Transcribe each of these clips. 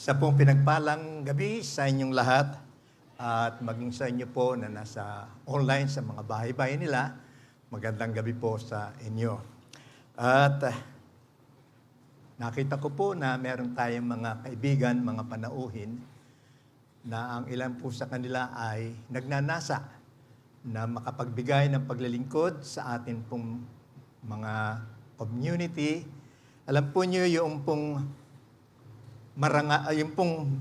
Sa pong pinagpalang gabi sa inyong lahat at maging sa inyo po na nasa online sa mga bahay-bahay nila, magandang gabi po sa inyo. At nakita ko po na meron tayong mga kaibigan, mga panauhin, na ang ilan po sa kanila ay nagnanasa na makapagbigay ng paglilingkod sa atin pong mga community. Alam po niyo yung pong yung pong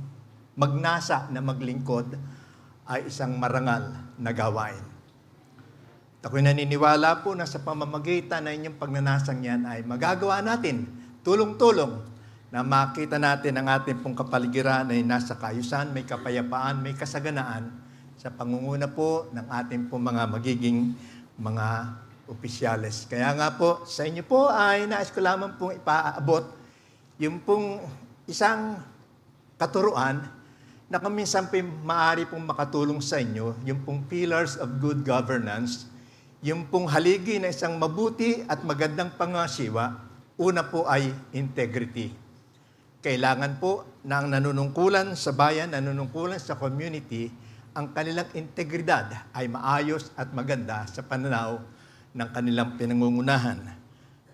magnasa na maglingkod ay isang marangal na gawain. Ako'y naniniwala po na sa pamamagitan na inyong pagnanasang yan ay magagawa natin tulong-tulong na makita natin ang ating pong kapaligiran ay nasa kaayusan, may kapayapaan, may kasaganaan sa pangunguna po ng ating pong mga magiging mga opisyales. Kaya nga po, sa inyo po ay nais ko lamang pong ipaabot yung pong isang katuruan na kaminsan maaari pong makatulong sa inyo, yung pong pillars of good governance, yung pong haligi na isang mabuti at magandang pangasiwa. Una po ay integrity. Kailangan po na ang nanunungkulan sa bayan, nanunungkulan sa community, ang kanilang integridad ay maayos at maganda sa pananaw ng kanilang pinangungunahan.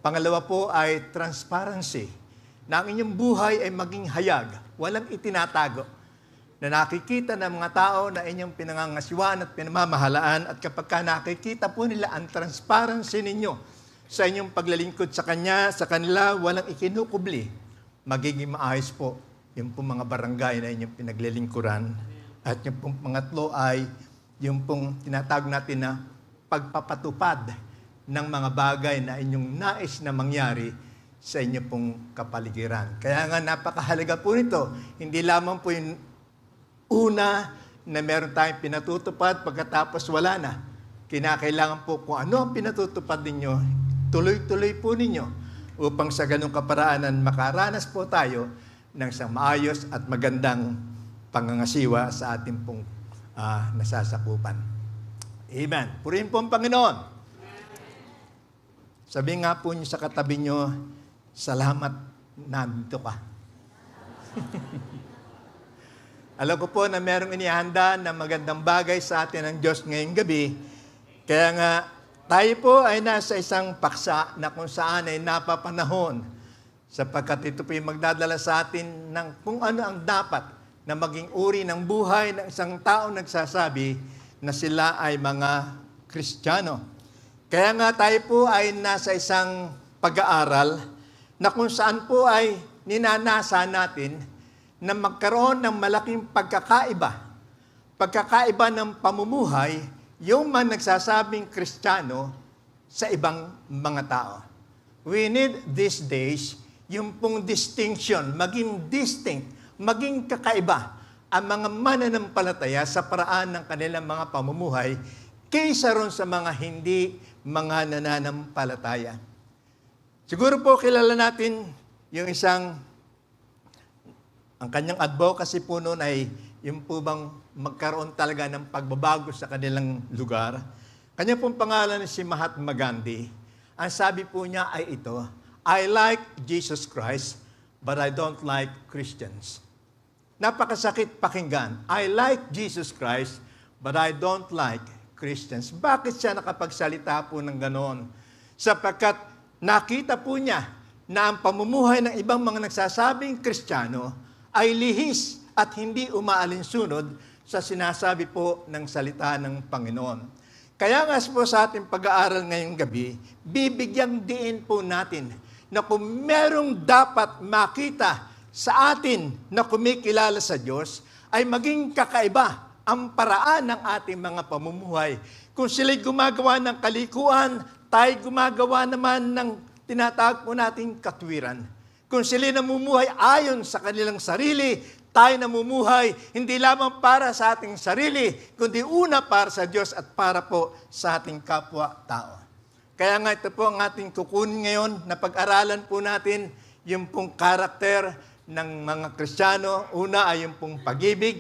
Pangalawa po ay transparency, na ang inyong buhay ay maging hayag, walang itinatago, na nakikita ng mga tao na inyong pinangangasiwaan at pinamamahalaan, at kapag nakikita po nila ang transparency ninyo sa inyong paglalingkod sa kanila, walang ikinukubli, magiging maayos po yung pong mga barangay na inyong pinaglilingkuran. At yung pong pangatlo ay yung pong tinatawag natin na pagpapatupad ng mga bagay na inyong nais na mangyari sa inyo pong kapaligiran. Kaya nga napakahalaga po nito. Hindi lamang po yung una na meron tayong pinatutupad pagkatapos wala na. Kinakailangan po kung ano ang pinatutupad ninyo, tuloy-tuloy po ninyo upang sa ganung kaparaanan makaranas po tayo ng isang maayos at magandang pangangasiwa sa ating pong nasasakupan. Amen. Purihin po ang Panginoon. Sabi nga po niyo sa katabi niyo, salamat nandito ka. Alam ko po na merong inihanda na magandang bagay sa atin ng Diyos ngayong gabi. Kaya nga, tayo po ay nasa isang paksa na kung saan ay napapanahon sapagkat ito po yung magdadala sa atin ng kung ano ang dapat na maging uri ng buhay ng isang tao nagsasabi na sila ay mga Kristiyano. Kaya nga tayo po ay nasa isang pag-aaral na kung saan po ay ninanasa natin na magkaroon ng malaking pagkakaiba ng pamumuhay yung mga nagsasabing Kristiyano sa ibang mga tao. We need these days yung pong distinction, maging distinct, maging kakaiba ang mga mananampalataya sa paraan ng kanilang mga pamumuhay kaysa ron sa mga hindi mga nananampalataya. Siguro po kilala natin yung ang kanyang advocacy po noon ay yung po bang magkaroon talaga ng pagbabago sa kanilang lugar. Kanya pong pangalan si Mahatma Gandhi. Ang sabi po niya ay ito, I like Jesus Christ, but I don't like Christians. Napakasakit pakinggan. I like Jesus Christ, but I don't like Christians. Bakit siya nakapagsalita po ng ganon? Sapagkat nakita po niya na ang pamumuhay ng ibang mga nagsasabing Kristiyano ay lihis at hindi umaalinsunod sa sinasabi po ng salita ng Panginoon. Kaya nga po sa ating pag-aaral ngayong gabi, bibigyang diin po natin na kung merong dapat makita sa atin na kumikilala sa Diyos, ay maging kakaiba ang paraan ng ating mga pamumuhay. Kung sila'y gumagawa ng kalikuan, tayo gumagawa naman ng tinatawag po nating katwiran. Kung sila namumuhay ayon sa kanilang sarili, tayo namumuhay hindi lamang para sa ating sarili, kundi una para sa Diyos at para po sa ating kapwa-tao. Kaya nga ito po ang ating kukunin ngayon na pag-aralan po natin yung pong karakter ng mga Kristiyano. Una ay yung pong pag-ibig.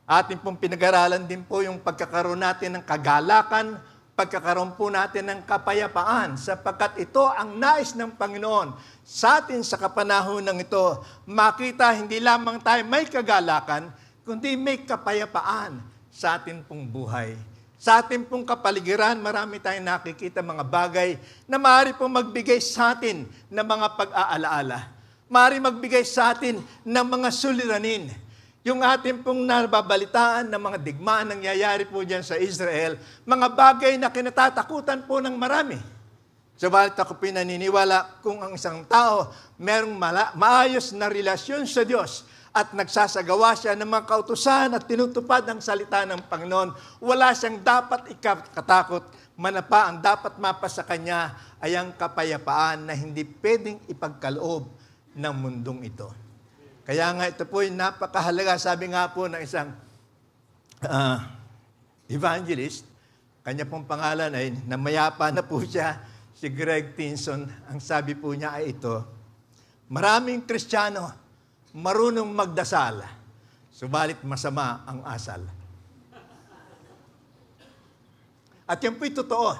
Ating pong pinag-aralan din po yung pagkakaroon natin ng kagalakan pagkakaroon po natin ng kapayapaan sapagkat ito ang nais ng Panginoon sa atin sa kapanahon ng ito. Makita hindi lamang tayo may kagalakan, kundi may kapayapaan sa atin pong buhay. Sa ating pong kapaligiran, marami tayong nakikita mga bagay na maaari pong magbigay sa atin ng mga pag-aalaala. Maaari magbigay sa atin ng mga suliranin. Yung ating pong nababalitaan ng mga digmaan nangyayari po dyan sa Israel, mga bagay na kinatatakutan po ng marami. Subalit ako pinaniniwala kung ang isang tao merong maayos na relasyon sa Diyos at nagsasagawa siya ng mga kautusan at tinutupad ang salita ng Panginoon, wala siyang dapat ikatakot, manapa ang dapat mapasa kanya ay ang kapayapaan na hindi pwedeng ipagkaloob ng mundong ito. Kaya nga ito po ay napakahalaga. Sabi nga po ng isang evangelist, kanya pong pangalan ay namayapa na po siya, si Greg Tinson. Ang sabi po niya ay ito, maraming Kristiyano marunong magdasal, subalit masama ang asal. At yan po'y totoo.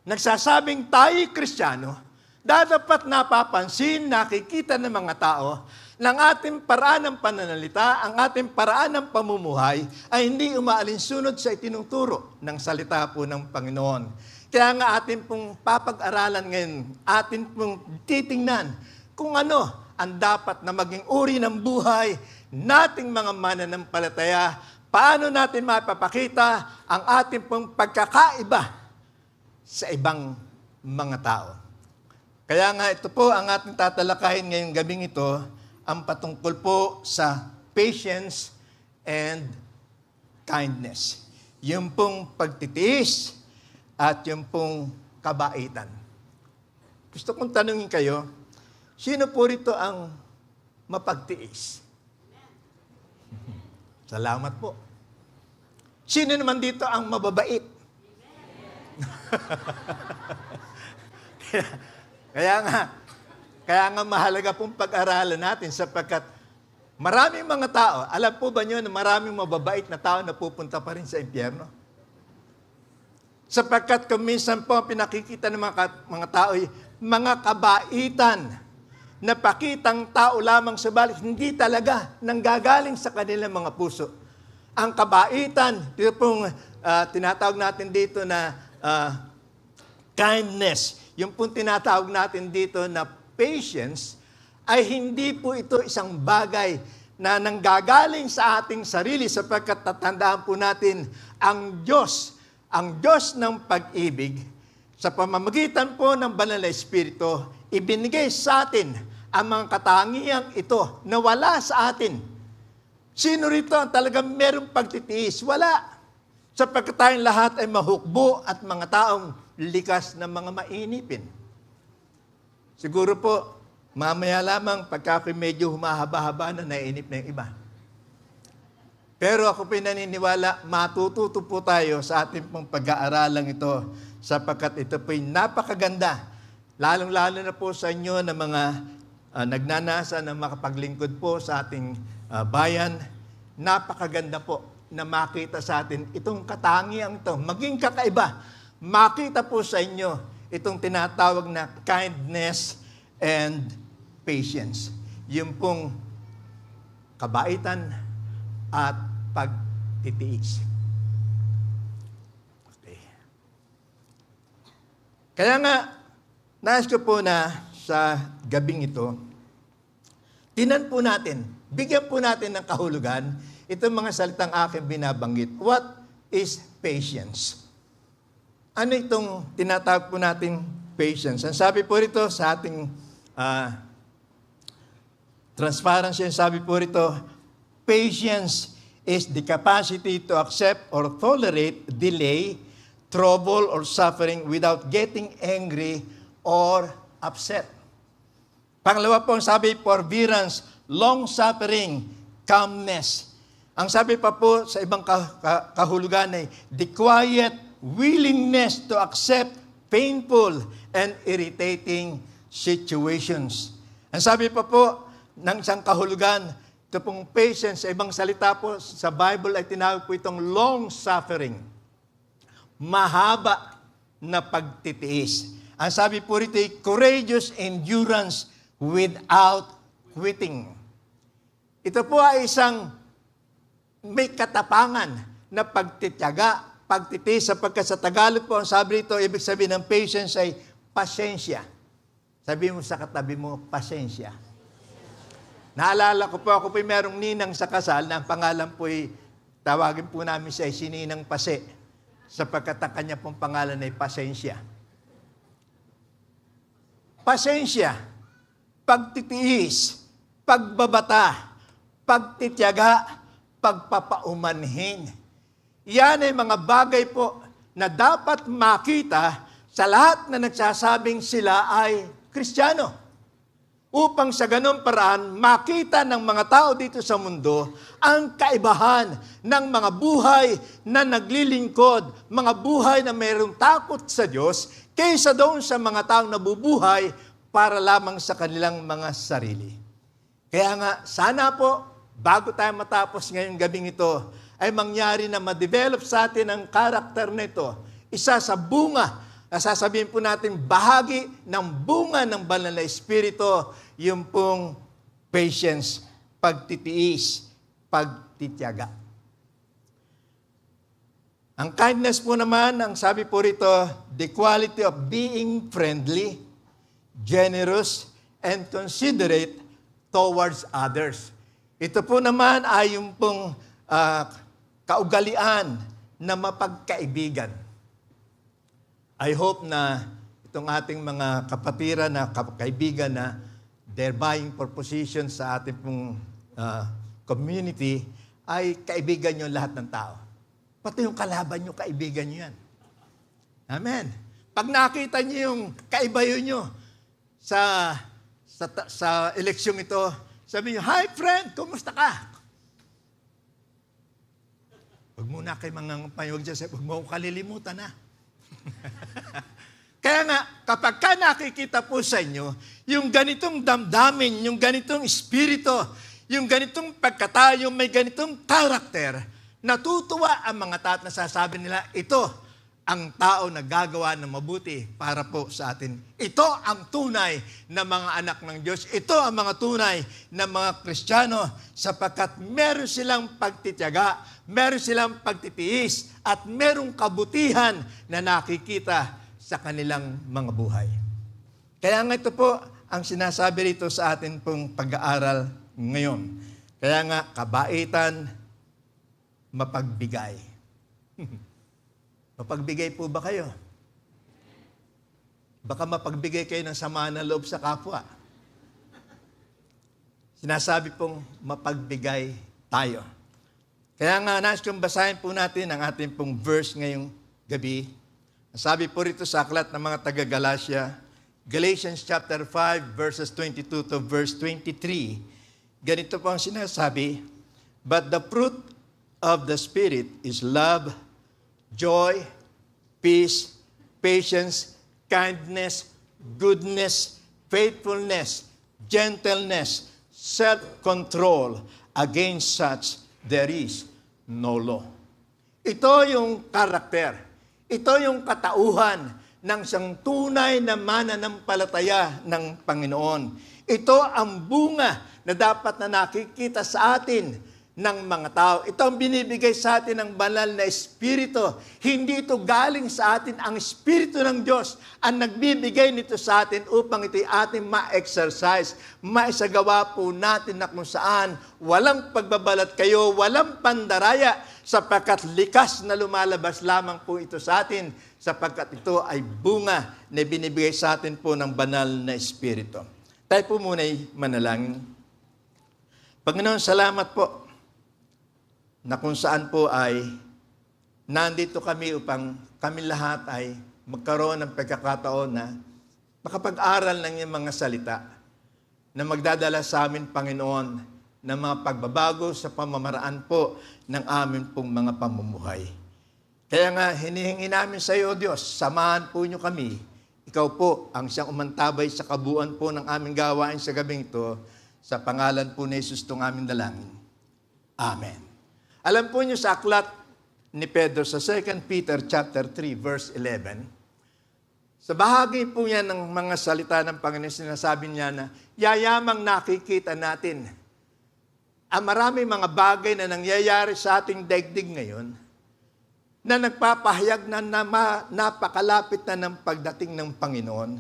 Nagsasabing tayo'y Kristiyano, dapat napapansin, nakikita ng mga tao, ng ating paraan ng pananalita, ang ating paraan ng pamumuhay, ay hindi umaalinsunod sa itinuturo ng salita po ng Panginoon. Kaya nga atin pong papag-aralan ngayon, atin pong titingnan kung ano ang dapat na maging uri ng buhay nating mga mananampalataya, paano natin mapapakita ang ating pong pagkakaiba sa ibang mga tao. Kaya nga ito po ang ating tatalakayin ngayong gabing ito, ang patungkol po sa patience and kindness. Yung pong pagtitiis at yung pong kabaitan. Gusto kong tanungin kayo, sino po rito ang mapagtiis? Salamat po. Sino naman dito ang mababait? Kaya nga mahalaga pong pag-aralan natin sapagkat maraming mga tao, alam po ba nyo na maraming mababait na tao na pupunta pa rin sa impyerno? Sapagkat kung minsan po pinakikita ng mga tao ay mga kabaitan na pakitang tao lamang subalit hindi talaga nanggagaling sa kanilang mga puso. Ang kabaitan, ito pong tinatawag natin dito na kindness, yung pong tinatawag natin dito na patience, ay hindi po ito isang bagay na nanggagaling sa ating sarili sapagkat tatandaan po natin ang Diyos ng pag-ibig, sa pamamagitan po ng Banal na Espiritu, ibinigay sa atin ang mga katangiang ito na wala sa atin. Sino rito ang talagang merong pagtitiis? Wala. Sapagkat tayong lahat ay mahukbo at mga taong likas na mga mainipin. Siguro po, mamaya lamang pagka ako'y medyo humahaba-haba na nainip na yung iba. Pero ako pinaniniwala, matututo po tayo sa ating pong pag-aaralang ito sapagkat ito po'y napakaganda. Lalong-lalo na po sa inyo na mga nagnanasa na makapaglingkod po sa ating bayan. Napakaganda po na makita sa atin itong katangiang ito, maging kakaiba. Makita po sa inyo itong tinatawag na kindness and patience. Yung pong kabaitan at pagtitiis. Okay. Kaya nga, nais ko po na sa gabing ito, tinan po natin, bigyan po natin ng kahulugan itong mga salitang aking binabanggit. What is patience? Ano itong tinatawag po natin patience? Ang sabi po rito sa ating transparency, sabi po rito, patience is the capacity to accept or tolerate delay, trouble, or suffering without getting angry or upset. Pangalawa po, sabi, forbearance, long-suffering, calmness. Ang sabi pa po sa ibang kahulugan ay the quiet willingness to accept painful and irritating situations. Ang sabi pa po ng isang kahulugan, ito pong patience, sa ibang salita po sa Bible ay tinawag po itong long-suffering. Mahaba na pagtitiis. Ang sabi po rito ay courageous endurance without quitting. Ito po ay isang may katapangan na pagtitiyaga, pagtitiis, sapagkat sa Tagalog po, ang sabi rito, ibig sabihin ng patience ay pasensya. Sabi mo sa katabi mo, pasensya. Naalala ko po, ako po merong ninang sa kasal na ang pangalan po ay, tawagin po namin siya, si Ninang Pase, sapagkat ang kanya pong pangalan ay pasensya. Pasensya, pagtitiis, pagbabata, pagtitiyaga, pagpapaumanhin. Yan ay mga bagay po na dapat makita sa lahat na nagsasabing sila ay Kristiyano. Upang sa ganung paraan, makita ng mga tao dito sa mundo ang kaibahan ng mga buhay na naglilingkod, mga buhay na mayroong takot sa Diyos, kaysa doon sa mga taong nabubuhay para lamang sa kanilang mga sarili. Kaya nga, sana po, bago tayo matapos ngayong gabing ito, ay mangyari na ma-develop sa atin ang karakter nito. Isa sa bunga, sasabihin po natin, bahagi ng bunga ng banal na Espiritu, yung pong patience, pagtitiis, pagtitiyaga. Ang kindness po naman, ang sabi po rito, the quality of being friendly, generous, and considerate towards others. Ito po naman ay yung pong kaugalian na mapagkaibigan. I hope na itong ating mga kapatiran na kaibigan na they're vying for position sa ating pong community ay kaibigan nyo lahat ng tao. Pati yung kalaban nyo, kaibigan nyo yan. Amen. Pag nakita nyo yung kaibayo nyo sa eleksyong ito, sabi nyo, "Hi friend, kumusta ka?" Huwag muna kayo mga payog dyan, huwag mo akong kalilimutan na. Kaya nga, kapag ka nakikita po sa inyo, yung ganitong damdamin, yung ganitong espiritu, yung ganitong pagkatayo, may ganitong karakter, natutuwa ang mga tao at nasasabi nila, ito ang tao na gagawa ng mabuti para po sa atin. Ito ang tunay na mga anak ng Diyos. Ito ang mga tunay na mga Kristiyano sapagkat meron silang pagtitiyaga, meron silang pagtitiis, at merong kabutihan na nakikita sa kanilang mga buhay. Kaya nga ito po ang sinasabi rito sa atin pong pag-aaral ngayon. Kaya nga, kabaitan, mapagbigay. Mapagbigay po ba kayo? Baka mapagbigay kayo ng sama ng loob sa kapwa. Sinasabi pong mapagbigay tayo. Kaya nga, nais kong basahin po natin ang ating pong verse ngayong gabi. Sabi po rito sa aklat ng mga taga-Galatia, Galatians chapter 5, verses 22 to verse 23. Ganito po ang sinasabi, "But the fruit of the Spirit is love, joy, peace, patience, kindness, goodness, faithfulness, gentleness, self-control. Against such, there is no law." Ito yung karakter. Ito yung katauhan ng isang tunay na mananampalataya ng Panginoon. Ito ang bunga na dapat na nakikita sa atin ng mga tao. Ito ang binibigay sa atin ng banal na Espiritu. Hindi ito galing sa atin. Ang Espiritu ng Diyos ang nagbibigay nito sa atin upang ito'y ating ma-exercise. Maisagawa po natin na kung saan walang pagbabalat kayo, walang pandaraya, sapagkat likas na lumalabas lamang po ito sa atin, sapagkat ito ay bunga na binibigay sa atin po ng banal na Espiritu. Tayo po muna'y manalangin. Panginoon, salamat po na kung saan po ay nandito kami upang kami lahat ay magkaroon ng pagkakataon na makapag-aral ng iyong mga salita na magdadala sa amin, Panginoon, ng mga pagbabago sa pamamaraan po ng amin pong mga pamumuhay. Kaya nga, hinihingi namin sa iyo, Diyos, samahan po niyo kami. Ikaw po ang siyang umantabay sa kabuuan po ng aming gawain sa gabing ito. Sa pangalan po ni Jesus itong aming dalangin. Amen. Alam po niyo sa aklat ni Pedro sa 2 Peter chapter 3, verse 11, Sa bahagi po niya ng mga salita ng Panginoon, sinasabi niya na yayamang nakikita natin ang marami mga bagay na nangyayari sa ating daigdig ngayon na nagpapahayag na napakalapit na ng pagdating ng Panginoon.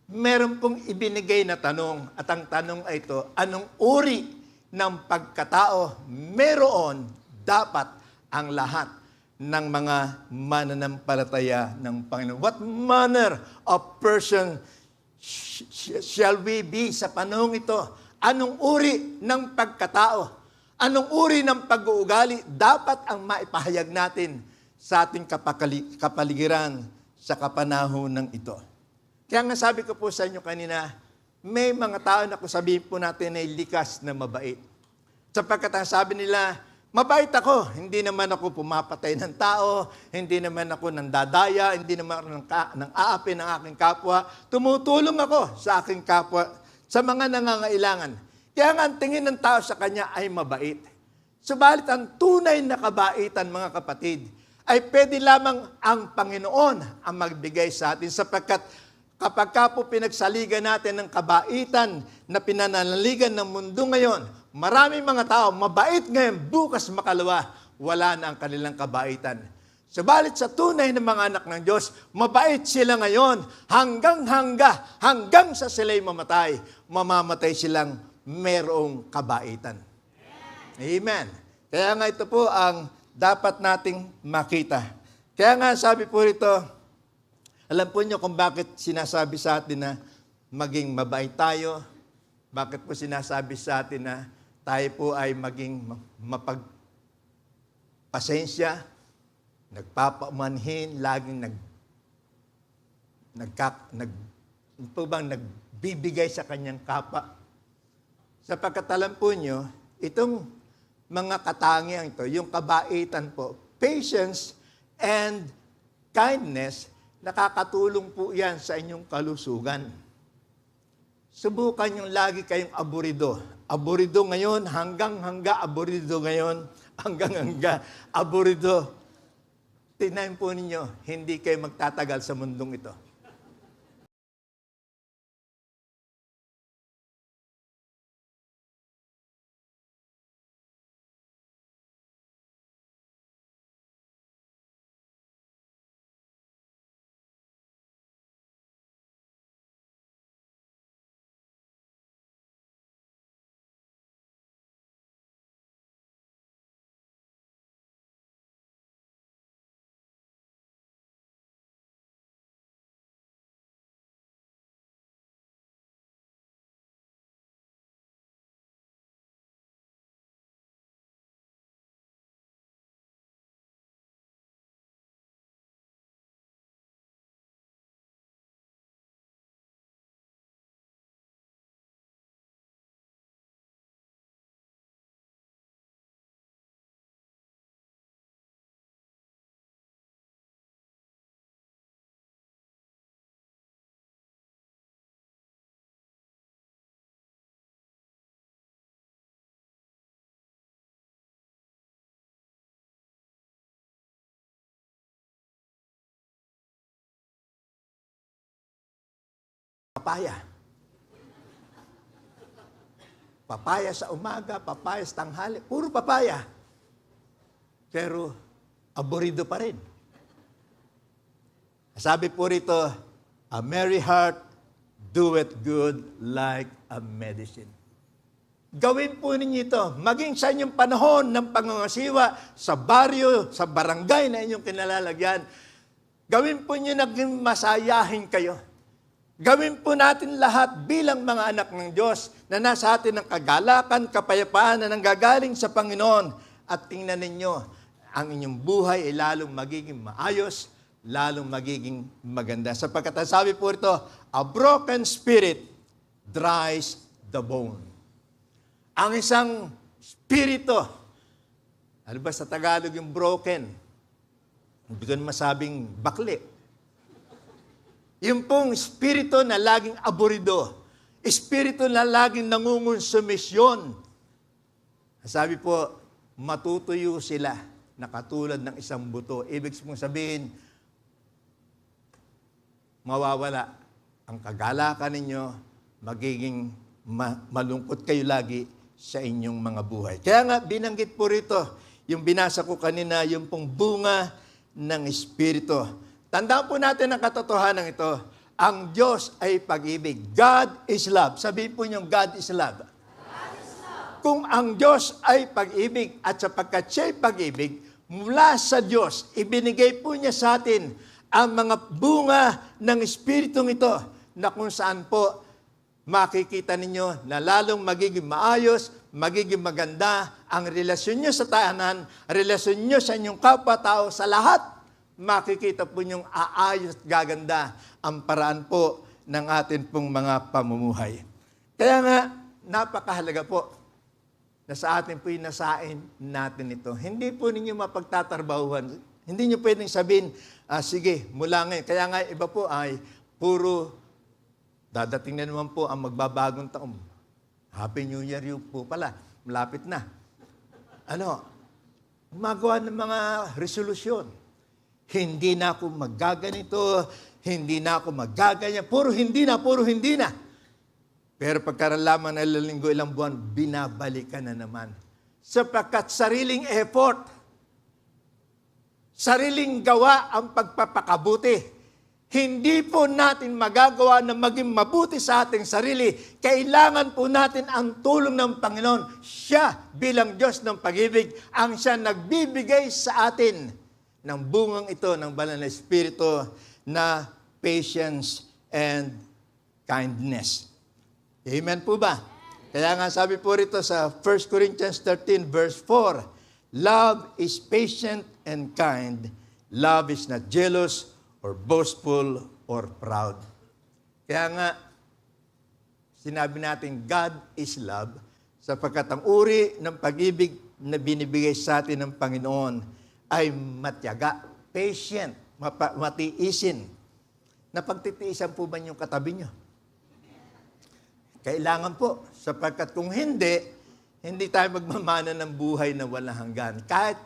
Meron pong ibinigay na tanong at ang tanong ay ito, anong uri ng pagkatao meron dapat ang lahat ng mga mananampalataya ng Panginoon? What manner of person shall we be sa panahong ito? Anong uri ng pagkatao? Anong uri ng pag-uugali dapat ang maipahayag natin sa ating kapaligiran sa kapanahon ng ito? Kaya nga sabi ko po sa inyo kanina, may mga tao na kung sabihin po natin ay likas na mabait. Sapagkat ang sabi nila, mabait ako, hindi naman ako pumapatay ng tao, hindi naman ako nandadaya, hindi naman ako nang aapi ng aking kapwa. Tumutulong ako sa aking kapwa, sa mga nangangailangan. Kaya nga ang tingin ng tao sa kanya ay mabait. Subalit ang tunay na kabaitan, mga kapatid, ay pwede lamang ang Panginoon ang magbigay sa atin sapagkat kapag ka po pinagsaligan natin ng kabaitan na pinananaligan ng mundo ngayon, maraming mga tao, mabait ngayon, bukas makalawa, wala na ang kanilang kabaitan. Subalit sa tunay ng mga anak ng Diyos, mabait sila ngayon hanggang sa sila'y mamatay. Mamamatay silang merong kabaitan. Amen. Kaya nga ito po ang dapat nating makita. Kaya nga sabi po rito, alam po niyo kung bakit sinasabi sa atin na maging mabait tayo? Bakit po sinasabi sa atin na tayo po ay maging mapagpasensya, nagpapamanhin, laging nagbibigay sa kanyang kapwa? Sapagkat alam po niyo, itong mga katangiang ito, yung kabaitan po, patience and kindness, nakakatulong po yan sa inyong kalusugan. Subukan yung lagi kayong aburido. Aburido ngayon, hanggang aburido ngayon, hanggang aburido. Tingnan po ninyo, hindi kayo magtatagal sa mundong ito. Papaya. Papaya sa umaga, papaya sa tanghali, puro papaya. Pero aburido pa rin. Sabi po rito, a merry heart doeth good like a medicine. Gawin po ninyo ito, maging sa inyong panahon ng pangangasiwa, sa baryo, sa barangay na inyong kinalalagyan, gawin po ninyo naging masayahin kayo. Gawin po natin lahat bilang mga anak ng Diyos na nasa atin ng kagalakan, kapayapaan na nanggagaling sa Panginoon. At tingnan ninyo, ang inyong buhay ay lalong magiging maayos, lalong magiging maganda. Sapagkat ang sabi po ito, a broken spirit dries the bone. Ang isang spirito, ano ba sa Tagalog yung broken? Hindi ko masabing bakli. Yung pong espiritu na laging aburido, espiritu na laging nangungonsumisyon. Sabi po, matutuyo sila na katulad ng isang buto. Ibig mong sabihin, mawawala ang kagalakan ninyo, magiging malungkot kayo lagi sa inyong mga buhay. Kaya nga, binanggit po rito, yung binasa ko kanina, yung pong bunga ng Espiritu. Tandaan po natin ang katotohanan ito. Ang Diyos ay pag-ibig. God is love. Sabihin po niyo, God is love. God is love. Kung ang Diyos ay pag-ibig at sapagkat siya'y pag-ibig, mula sa Diyos, ibinigay po niya sa atin ang mga bunga ng Espiritong ito na kung saan po makikita ninyo na lalong magiging maayos, magiging maganda ang relasyon nyo sa tahanan, relasyon nyo sa inyong kapwa-tao, sa lahat, makikita po nyong aayos at gaganda ang paraan po ng atin pong mga pamumuhay. Kaya nga, napakahalaga po na sa atin po nasain natin ito. Hindi po ninyo mapagtatrabahuhan. Hindi nyo pwedeng sabihin, sige, mula ngayon. Kaya nga, iba po ay puro dadating na naman po ang magbabagong taon. Happy New Year yun po pala. Malapit na. Gumagawa ng mga resolusyon. Hindi na ako maggaganito, hindi na ako maggaganyan. Puro hindi na. Pero pagkaralaman na ilang linggo, ilang buwan, binabalikan na naman. Sapagkat sariling effort, sariling gawa ang pagpapakabuti. Hindi po natin magagawa na maging mabuti sa ating sarili. Kailangan po natin ang tulong ng Panginoon. Siya bilang Diyos ng pag-ibig, ang siya nagbibigay sa atin ng bungang ito ng Banal na Espiritu na patience and kindness. Amen po ba? Kaya nga sabi po rito sa 1 Corinthians 13 verse 4, love is patient and kind. Love is not jealous or boastful, or proud. Kaya nga, sinabi natin, God is love, sapagkat ang uri ng pag-ibig na binibigay sa atin ng Panginoon ay matyaga, patient, matiisin. Napagtitiisan po ba yung katabi nyo? Kailangan po, sapagkat kung hindi tayo magmamana ng buhay na walang hanggan. Kahit,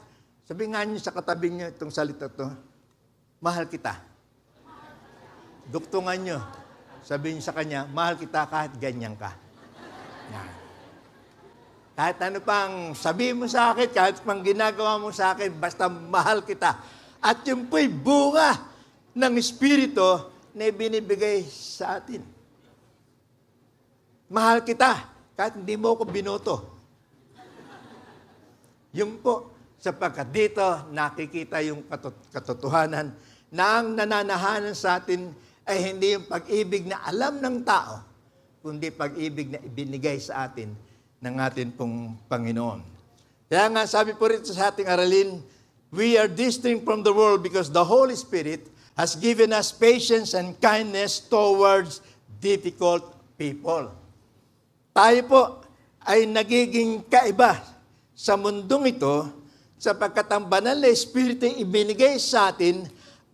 sabi nga nyo sa katabi nyo itong salita to, mahal kita. Duktungan nyo. Sabihin sa kanya, mahal kita kahit ganyan ka. Yan. Kahit ano pang sabihin mo sa akin, kahit pang ginagawa mo sa akin, basta mahal kita. At yun po'y bunga ng Espiritu na ibinibigay sa atin. Mahal kita, kahit hindi mo ako binoto. Yun po, sapagkat dito nakikita yung katotohanan na ang nananahanan sa atin ay hindi yung pag-ibig na alam ng tao, kundi pag-ibig na ibinigay sa atin ng atin pong Panginoon. Kaya nga sabi po rito sa ating aralin, we are distinct from the world because the Holy Spirit has given us patience and kindness towards difficult people. Tayo po ay nagiging kaiba sa mundong ito sapagkat ang Banal na Espiritu ibinigay sa atin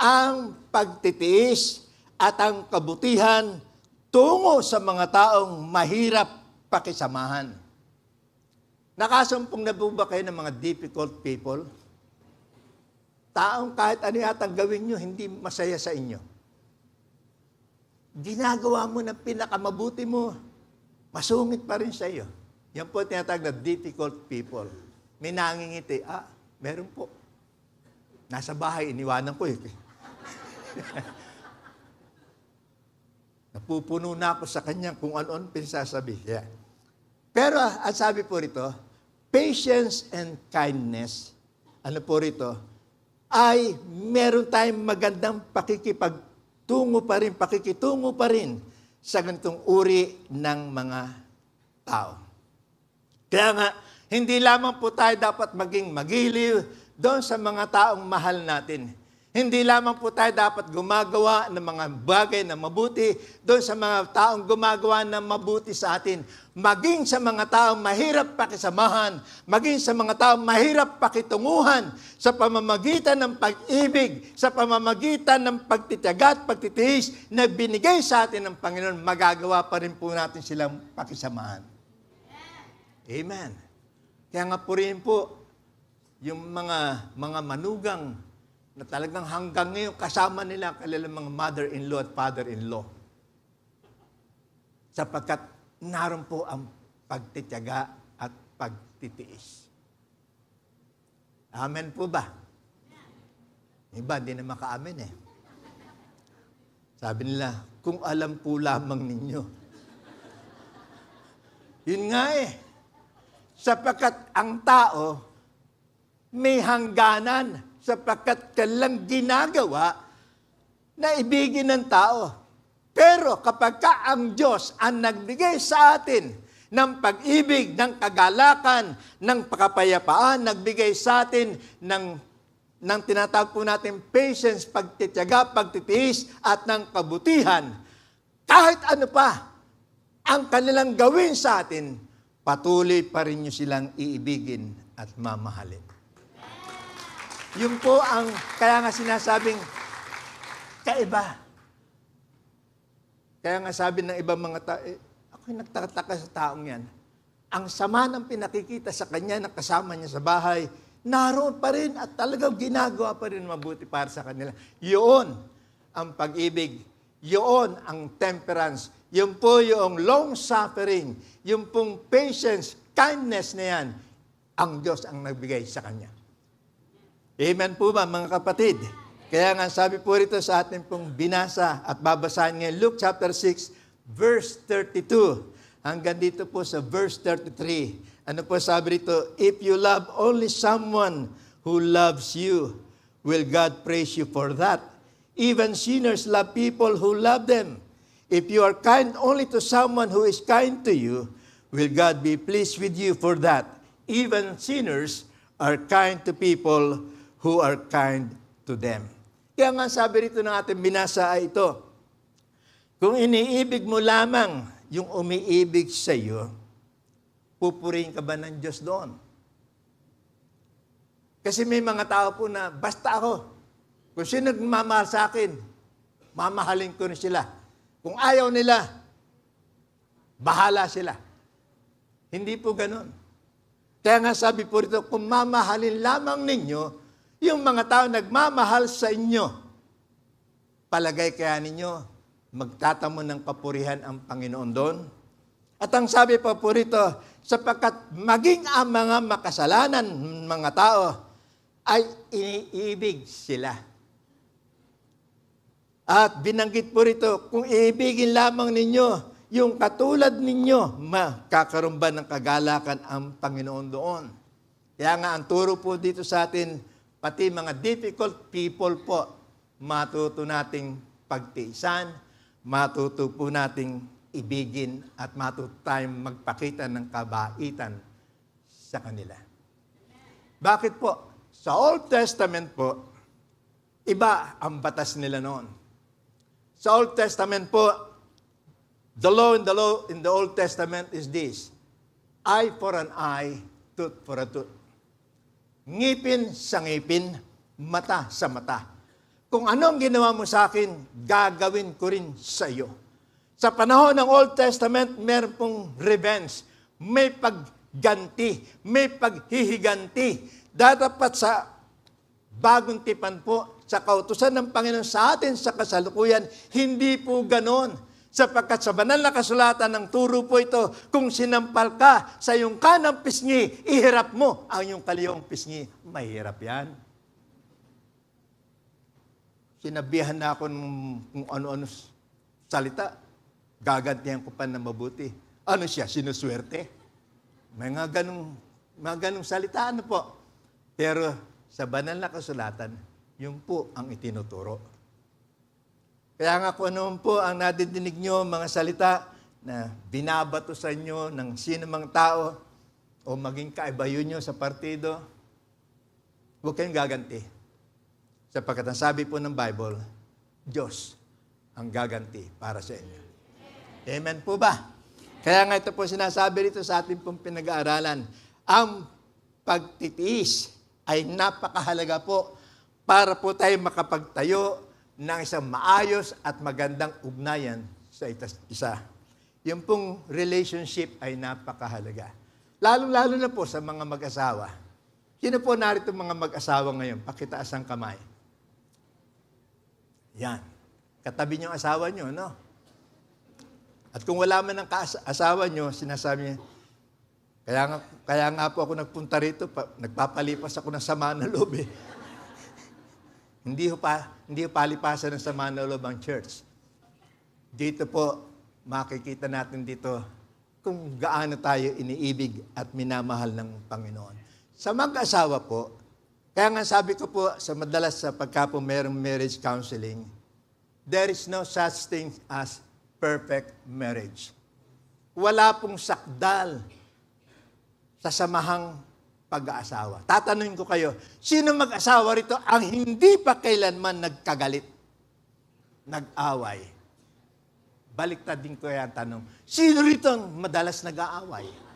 ang pagtitiis at ang kabutihan tungo sa mga taong mahirap pakisamahan. Nakasampung na po ba kayo ng mga difficult people? Taong kahit ano yatang gawin nyo, hindi masaya sa inyo. Ginagawa mo ng pinakamabuti mo, masungit pa rin sa iyo. Yan po tinatawag na difficult people. May nangingiti, meron po. Nasa bahay, iniwanan ko eh. Napupuno na ako sa kanya kung ano-ano pinsasabi. Yeah. Pero ang sabi po rito, patience and kindness, ano po rito, ay meron tayong magandang pakikitungo pa rin sa ganitong uri ng mga tao. Kaya nga, hindi lamang po tayo dapat maging magiliw doon sa mga taong mahal natin. Hindi lamang po tayo dapat gumagawa ng mga bagay na mabuti doon sa mga taong gumagawa ng mabuti sa atin. Maging sa mga taong mahirap pakisamahan, maging sa mga taong mahirap pakitunguhan sa pamamagitan ng pag-ibig, sa pamamagitan ng pagtitiyaga at pagtitiis na binigay sa atin ng Panginoon, magagawa pa rin po natin silang pakisamahan. Amen. Kaya nga po rin po, yung mga manugang na talagang hanggang ngayon kasama nila ang kanilang mga mother-in-law at father-in-law. Sapagkat naroon po ang pagtitiyaga at pagtitiis. Amen po ba? Iba, hindi na maka-amen eh. Sabi nila, kung alam po lamang ninyo. Yun nga eh. Sapagkat ang tao may hangganan, sapagkat kailang ginagawa na ibigin ng tao. Pero kapag ka ang Diyos ang nagbigay sa atin ng pag-ibig, ng kagalakan, ng pakapayapaan, nagbigay sa atin ng tinatawag po natin patience, pagtitiyaga, pagtitiis, at ng kabutihan, kahit ano pa ang kanilang gawin sa atin, patuloy pa rin nyo silang iibigin at mamahalin. Yun po ang, kaya nga sinasabing, kaiba. Kaya nga sabi ng ibang mga tao, ako'y nagtataka sa taong yan. Ang sama ng pinakikita sa kanya na kasama niya sa bahay, naroon pa rin at talagang ginagawa pa rin mabuti para sa kanila. Yun ang pag-ibig. Yun ang temperance. Yun po yung long-suffering. Yung pong patience, kindness na yan, ang Diyos ang nagbigay sa kanya. Amen po ba, mga kapatid? Kaya nga sabi po rito sa ating pong binasa at babasahin ngayon, Luke chapter 6, verse 32. Hanggang dito po sa verse 33. Ano po sabi rito? If you love only someone who loves you, will God praise you for that? Even sinners love people who love them. If you are kind only to someone who is kind to you, will God be pleased with you for that? Even sinners are kind to people who are kind to them. Kaya nga sabi rito ng ating binasa ay ito, kung iniibig mo lamang yung umiibig sa iyo, pupurihin ka ba ng Diyos doon? Kasi may mga tao po na, basta ako, kung sino nagmamahal sa akin, mamahalin ko na sila. Kung ayaw nila, bahala sila. Hindi po ganun. Kaya nga sabi po rito, kung mamahalin lamang ninyo, yung mga tao nagmamahal sa inyo, palagay kaya ninyo, magtatamo ng kapurihan ang Panginoon doon? At ang sabi pa po rito, sapagkat maging ang mga makasalanan, mga tao, ay iniibig sila. At binanggit po rito, kung iibigin lamang ninyo, yung katulad ninyo, makakaroon ba ng kagalakan ang Panginoon doon? Kaya nga ang turo po dito sa atin, pati mga difficult people po, matuto nating pagtiisan, matuto po nating ibigin, at matuto tayong magpakita ng kabaitan sa kanila. Bakit po? Sa Old Testament po, iba ang batas nila noon. Sa Old Testament po, the law in the Old Testament is this: eye for an eye, tooth for a tooth. Ngipin sa ngipin, mata sa mata. Kung anong ginawa mo sa akin, gagawin ko rin sa iyo. Sa panahon ng Old Testament, meron pong revenge. May pagganti, may paghihiganti. Dapat sa bagong tipan po, sa kautusan ng Panginoon sa atin sa kasalukuyan, hindi po ganon. Sapagkat sa banal na kasulatan ng turo po ito, kung sinampal ka sa iyong kanang pisngi, ihirap mo ang iyong kaliwang pisngi. Mahirap yan. Sinabihan na ako ng kung ano-ano salita, gagantihan ko pa na mabuti. Ano siya? Sinuswerte? May mga ganong salita, ano po? Pero sa banal na kasulatan, yun po ang itinuturo. Kaya nga kung ano po ang nadidinig nyo, mga salita na binabato sa inyo ng sinumang tao o maging kaibayo nyo sa partido, huwag kayong gaganti. Sapagkat ang sabi po ng Bible, Diyos ang gaganti para sa inyo. Amen po ba? Kaya nga ito po sinasabi rito sa ating pong pinag-aaralan, ang pagtitiis ay napakahalaga po para po tayo makapagtayo ng isang maayos at magandang ugnayan sa isa. Yung pong relationship ay napakahalaga. Lalo-lalo na po sa mga mag-asawa. Sino po narito mga mag-asawa ngayon? Pakitaas ang kamay. Yan. Katabi niyo ang asawa niyo, no? At kung wala man ang asawa niyo, sinasabi niya, kaya nga po ako nagpunta rito, nagpapalipas ako ng sama ng loob eh. Hindi ho palipasan ng sama ng loob ang church. Dito po, makikita natin dito kung gaano tayo iniibig at minamahal ng Panginoon. Sa mag-asawa po, kaya nga sabi ko po, madalas sa pagka po mayroong marriage counseling, there is no such thing as perfect marriage. Wala pong sakdal sa samahang pag-aasawa. Tatanungin ko kayo, sino mag-asawa rito ang hindi pa kailanman nagkagalit, nag-away? Baliktad din ko yan tanong, sino rito ang madalas nag-aaway?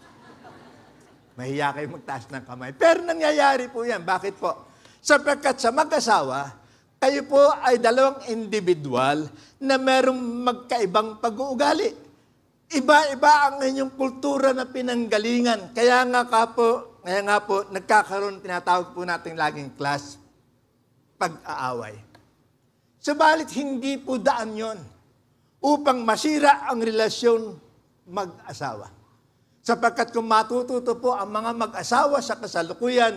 Mahiya kayo magtaas ng kamay. Pero nangyayari po yan. Bakit po? Sapagkat sa mag-asawa, kayo po ay dalawang individual na merong magkaibang pag-uugali. Iba-iba ang inyong kultura na pinanggalingan. Kaya nga po, nagkakaroon, tinatawag po natin laging class, pag-aaway. Subalit, hindi po daan yon upang masira ang relasyon mag-asawa. Sapagkat kung matututo po ang mga mag-asawa sa kasalukuyan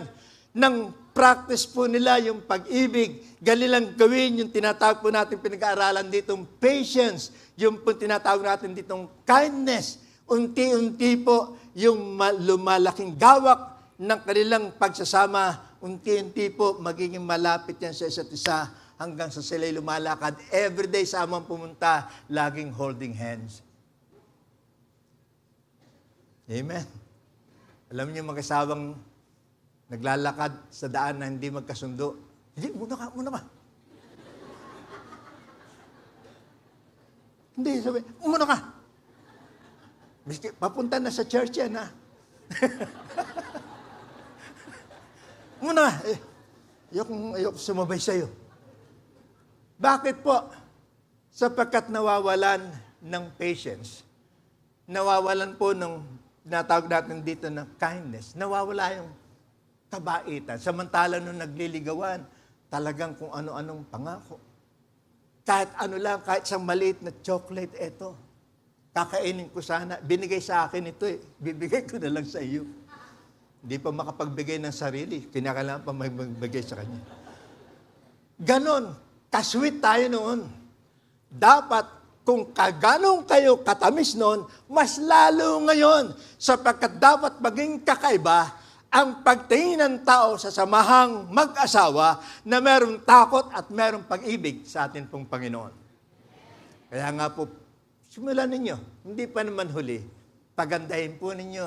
ng practice po nila yung pag-ibig, ganilang gawin yung tinatawag po natin pinag-aaralan ditong patience, yung po tinatawag natin ditong kindness, unti-unti po yung lumalaking gawak ng kanilang pagsasama, unti-unti po magiging malapit yan sa isa't isa hanggang sa sila'y lumalakad. Everyday sama pumunta, laging holding hands. Amen. Alam niyo mag-asawang naglalakad sa daan na hindi magkasundo. Hindi, muna ka. Hindi, sabi, muna ka. Miski, papunta na sa church yan, ha? Muna ka. Ayoko sumabay sa'yo. Bakit po? Sapagkat nawawalan ng patience. Nawawalan po ng natawag natin dito na kindness. Nawawala yung kabaitan. Samantala nung nagliligawan, talagang kung ano-anong pangako. Kahit ano lang, kahit isang maliit na chocolate, eto. Kakainin ko sana. Binigay sa akin ito eh. Bibigay ko na lang sa iyo. Hindi pa makapagbigay ng sarili. Kinakailangan pa magbigay sa kanya. Ganon. Kasweet tayo noon. Dapat, kung kaganong kayo katamis noon, mas lalo ngayon. Sapagkat dapat maging kakaiba ang pagtingin ng tao sa samahang mag-asawa na merong takot at merong pag-ibig sa atin pong Panginoon. Kaya nga po, simulan ninyo, hindi pa naman huli, pagandahin po ninyo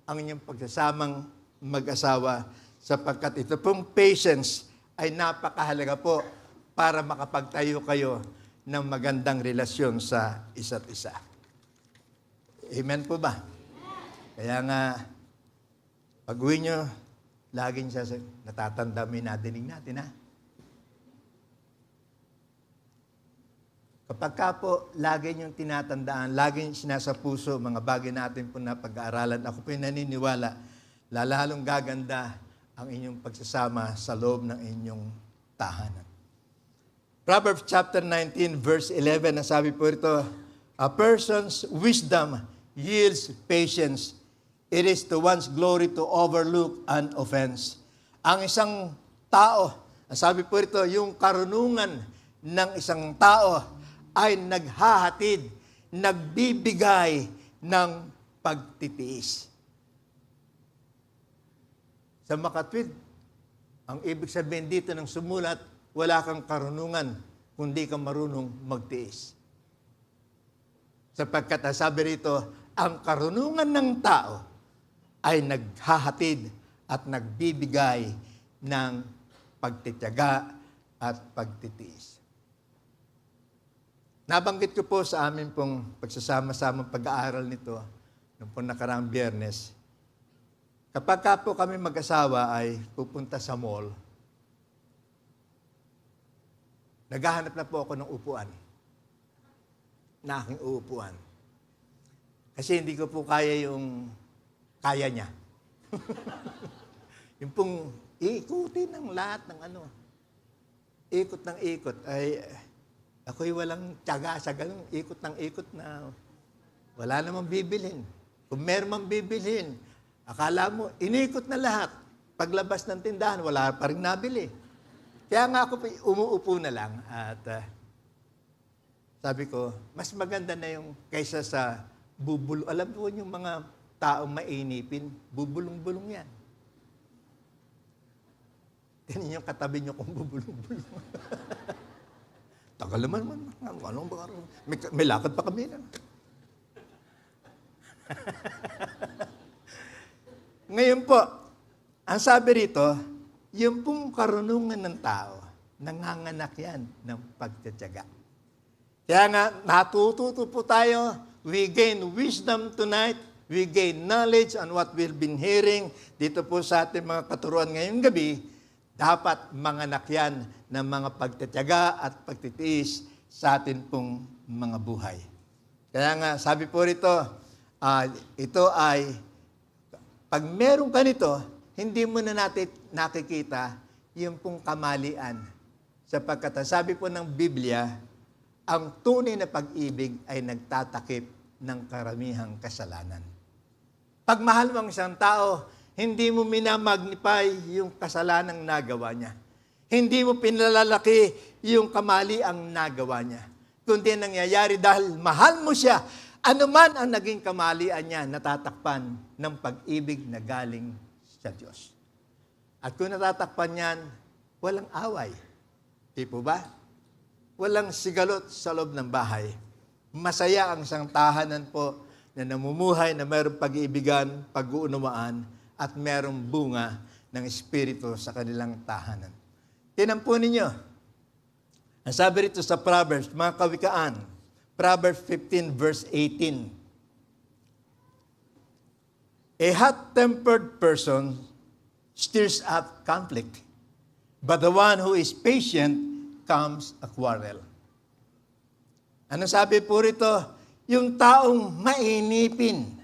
ang inyong pagsasamang mag-asawa sapagkat ito pong patience ay napakahalaga po para makapagtayo kayo ng magandang relasyon sa isa't isa. Amen po ba? Kaya nga, pag-uwi nyo, laging natatanda mo yung nadinig natin, ha? Kapag ka po, lagi nyo tinatandaan, lagi nyo sinasa puso, mga bagay natin po na pag-aaralan, ako po yung naniniwala, lalong gaganda ang inyong pagsasama sa loob ng inyong tahanan. Proverbs chapter 19, verse 11, ang sabi po ito, a person's wisdom yields patience. It is to one's glory to overlook an offense. Ang isang tao, ang sabi po ito, yung karunungan ng isang tao ay naghahatid, nagbibigay ng pagtitiis. Sa makatwid, ang ibig sabihin dito ng sumulat, wala kang karunungan, kundi kang marunong magtiis. Sapagkat sabi rito, ang karunungan ng tao ay naghahatid at nagbibigay ng pagtitiyaga at pagtitiis. Nabanggit ko po sa amin pong pagsasama-samang pag-aaral nito noong pong nakaraang Biyernes. Kapag ka po kami mag-asawa ay pupunta sa mall, naghahanap na po ako ng upuan, na aking uupuan. Kasi hindi ko po kaya yung kaya niya. Yung pong iikutin ng lahat ng ikot ng ikot, ay Ako'y walang tiyaga sa ganun, ikot ng ikot na wala namang bibilhin. Kung meron mang bibilhin, akala mo, inikot na lahat. Paglabas ng tindahan, wala pa rin nabili. Kaya nga ako umuupo na lang at sabi ko, mas maganda na yung kaysa sa bubulong. Alam mo yung mga taong mainipin, bubulong-bulong yan. Tingnan yung katabi nyo kung bubulong-bulong. Tagal naman. Anong ba? May lakad pa kami. Ngayon po, ang sabi rito, yung pong karunungan ng tao, nanganganak yan ng pagtitiyaga. Kaya nga, natututo po tayo, we gain wisdom tonight, we gain knowledge on what we've been hearing dito po sa ating mga katuruan ngayong gabi, dapat manganak yan ng mga pagtitiyaga at pagtitiis sa atin pong mga buhay. Kaya nga, sabi po rito, ito ay, pag meron ka nito, hindi mo na natin nakikita yung pong kamalian. Sapagkat sabi po ng Biblia, ang tunay na pag-ibig ay nagtatakip ng karamihang kasalanan. Pag mahal mo ang isang tao, hindi mo minamagnify yung kasalanang nagawa niya. Hindi mo pinalalaki yung kamali ang nagawa niya. Kundi nangyayari dahil mahal mo siya, anuman ang naging kamalian niya, natatakpan ng pag-ibig na galing sa Diyos. At kung natatakpan yan, walang away. Di po ba? Walang sigalot sa loob ng bahay. Masaya ang isang tahanan po na namumuhay na mayroong pag-iibigan, pag-uunawaan, at mayroong bunga ng Espiritu sa kanilang tahanan. Tinan po ninyo, ang sabi rito sa Proverbs, mga kawikaan, Proverbs 15 verse 18. A hot-tempered person stirs up conflict, but the one who is patient comes a quarrel. Ano sabi po rito? Yung taong mainipin.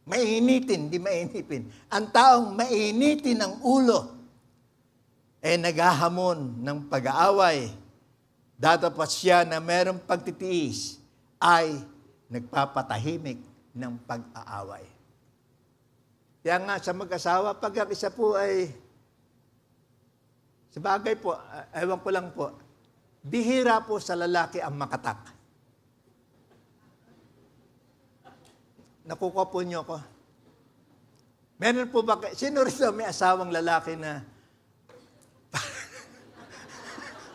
Mainitin, di mainipin. Ang taong mainitin ang ulo ay naghahamon ng pag-aaway. Datapat siya na mayroong pagtitiis ay nagpapatahimik ng pag-aaway. Kaya nga sa mag-asawa, pag ang isa po ay, sa bagay po, ewan ko lang po, bihira po sa lalaki ang makatak. Nakukuha po niyo ko. Meron po ba, sino rin may asawang lalaki na,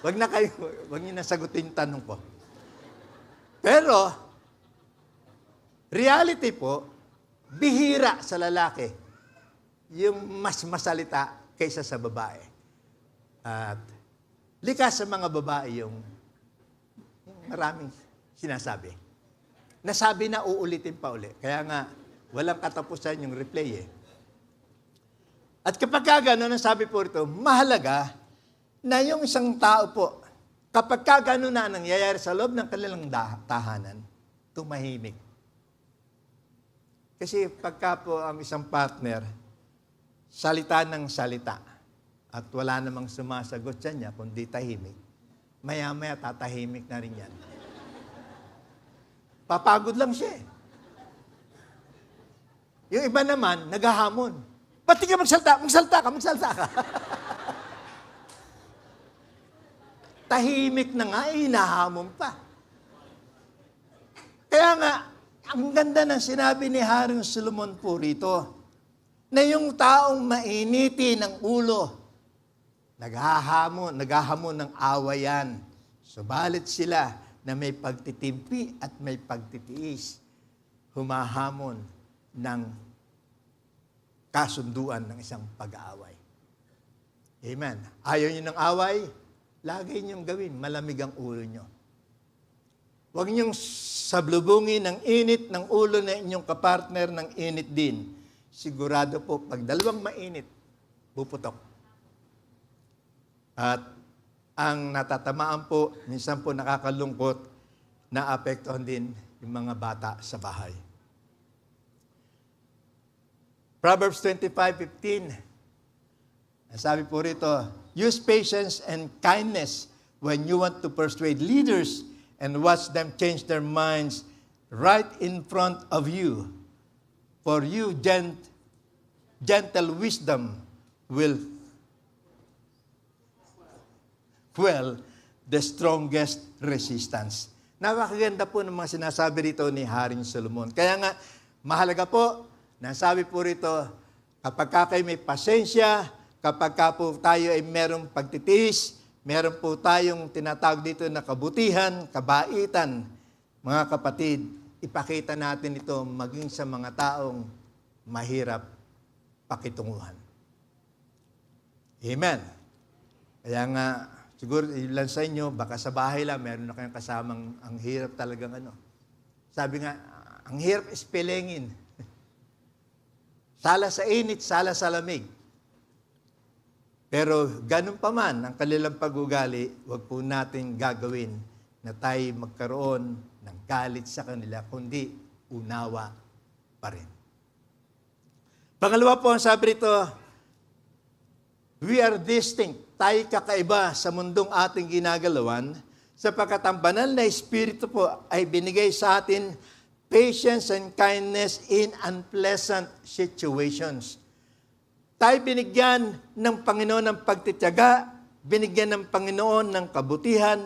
wag niyo nasagutin yung tanong ko. Pero, reality po, bihira sa lalaki yung mas masalita kaysa sa babae. At likas sa mga babae yung maraming sinasabi. Nasabi na uulitin pa uli. Kaya nga, walang katapusan yung replay eh. At kapag gano'n, ang sabi po rito, mahalaga na yung isang tao po, kapag gano'n na nangyayari sa loob ng kanilang tahanan, tumahimik. Kasi pagka po ang isang partner, salita ng salita, at wala namang sumasagot sa niya, kundi tahimik, maya-maya tatahimik na rin yan. Papagod lang siya eh. Yung iba naman, naghahamon. Pati ka magsalta ka. Tahimik na nga, hinahamon pa. Kaya nga, ang ganda ng sinabi ni Haring Solomon po rito, na yung taong mainiti ng ulo, naghahamon ng awayan. Subalit sila na may pagtitimpi at may pagtitiis, humahamon ng kasunduan ng isang pag-aaway. Amen. Ayaw niyo ng away, lagay niyong gawin, malamig ang ulo niyo. Huwag niyong sablubungin ng init ng ulo na inyong kapartner ng init din. Sigurado po, pag dalawang mainit, puputok. At ang natatamaan po, minsan po nakakalungkot, naapektuhan din yung mga bata sa bahay. Proverbs 25:15. Sabi po rito, use patience and kindness when you want to persuade leaders and watch them change their minds right in front of you. For you, gentle wisdom will quell the strongest resistance. Napakaganda po ng mga sinasabi rito ni Haring Solomon. Kaya nga, mahalaga po, nasabi po rito, kapag kayo may pasensya, kapag po tayo ay merong pagtitiis, meron po tayong tinatawag dito na kabutihan, kabaitan, mga kapatid, ipakita natin ito maging sa mga taong mahirap pakitunguhan. Amen. Kaya nga, siguro ilan sa inyo, baka sa bahay lang, meron na kayong kasamang ang hirap talagang ano. Sabi nga, ang hirap spellingin. Sala sa init, sala sa lamig. Pero ganun pa man ang kanilang pag-ugali, huwag po natin gagawin na tayo magkaroon ng galit sa kanila, kundi unawa pa rin. Pangalawa po ang sabi rito, we are distinct. Tayo kakaiba sa mundong ating ginagalawan, sapagkat ang banal na Espiritu po ay binigay sa atin patience and kindness in unpleasant situations. Tayo binigyan ng Panginoon ng pagtitiyaga, binigyan ng Panginoon ng kabutihan,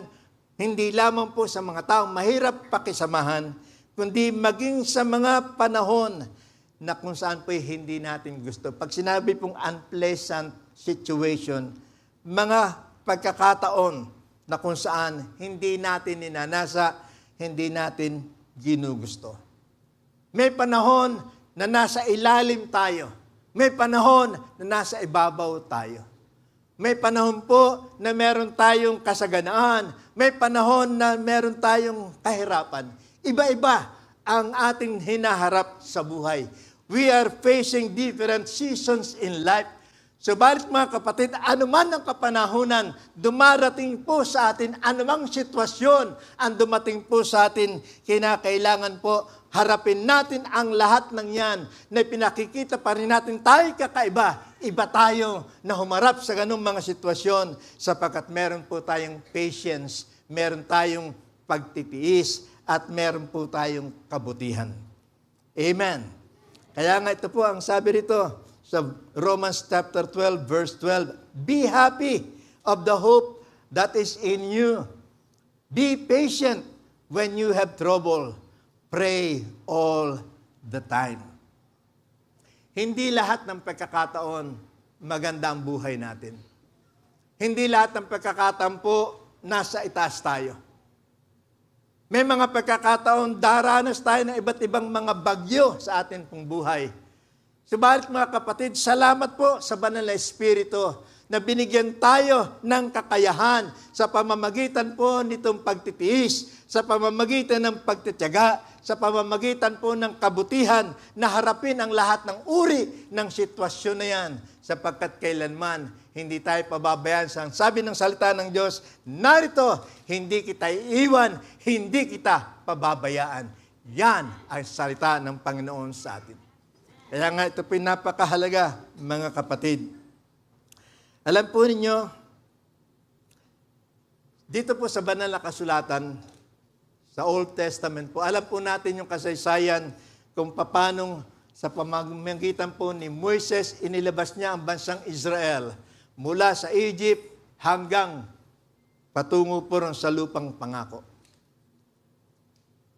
hindi lamang po sa mga taong mahirap pakisamahan, kundi maging sa mga panahon na kung saan po hindi natin gusto. Pag sinabi pong unpleasant situation, mga pagkakataon na kung saan hindi natin ninanasa, hindi natin ginugusto. May panahon na nasa ilalim tayo. May panahon na nasa ibabaw tayo. May panahon po na meron tayong kasaganaan. May panahon na meron tayong kahirapan. Iba-iba ang ating hinaharap sa buhay. We are facing different seasons in life. Subalit mga kapatid, anuman ang kapanahunan, dumarating po sa atin, anumang sitwasyon ang dumating po sa atin, kinakailangan po harapin natin ang lahat ng yan na pinakikita pa rin natin tayo kakaiba. Iba tayo na humarap sa ganung mga sitwasyon sapagkat meron po tayong patience, meron tayong pagtitiis, at meron po tayong kabutihan. Amen. Kaya nga ito po ang sabi rito sa Romans chapter 12, verse 12, be happy of the hope that is in you. Be patient when you have trouble. Pray all the time. Hindi lahat ng pagkakataon maganda ang buhay natin. Hindi lahat ng pagkakataon po nasa itaas tayo. May mga pagkakataon daranas tayo ng iba't ibang mga bagyo sa atin pong buhay. Subalit mga kapatid, salamat po sa Banal na Espiritu na binigyan tayo ng kakayahan sa pamamagitan po nitong pagtitiis, sa pamamagitan ng pagtitiyaga, sa pamamagitan po ng kabutihan na harapin ang lahat ng uri ng sitwasyon na yan sapagkat kailanman hindi tayo pababayaan sa sabi ng salita ng Diyos, narito, hindi kita iiwan, hindi kita pababayaan. Yan ang salita ng Panginoon sa atin. Kaya nga ito po napakahalaga, mga kapatid. Alam po ninyo, dito po sa banal na kasulatan, sa Old Testament po, alam po natin yung kasaysayan kung paanong sa pamamagitan po ni Moises, inilabas niya ang bansang Israel mula sa Egypt hanggang patungo po ron sa lupang pangako.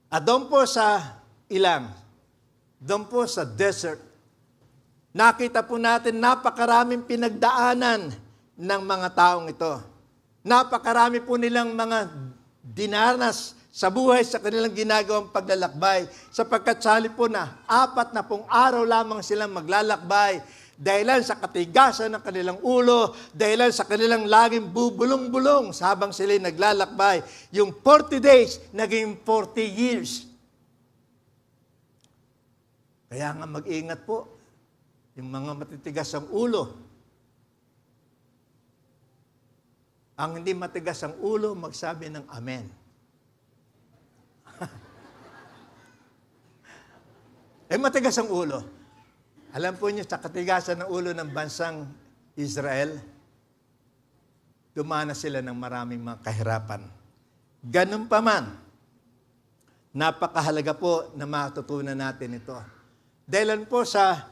At doon po sa ilang, doon po sa desert, nakita po natin napakaraming pinagdaanan ng mga taong ito. Napakarami po nilang mga dinanas sa buhay sa kanilang ginagawang paglalakbay. Sapagkat sali po na 40 araw lamang silang maglalakbay dahilan sa katigasan ng kanilang ulo, dahilan sa kanilang laging bubulong-bulong habang sila'y naglalakbay. Yung 40 days, naging 40 years. Kaya nga mag-ingat po, yung mga matitigas ang ulo. Ang hindi matigas ang ulo, magsabi ng amen. Matigas ang ulo. Alam po niyo, sa katigasan ng ulo ng bansang Israel, dumana sila ng maraming mga kahirapan. Ganun pa man, napakahalaga po na matutunan natin ito. Dahil po sa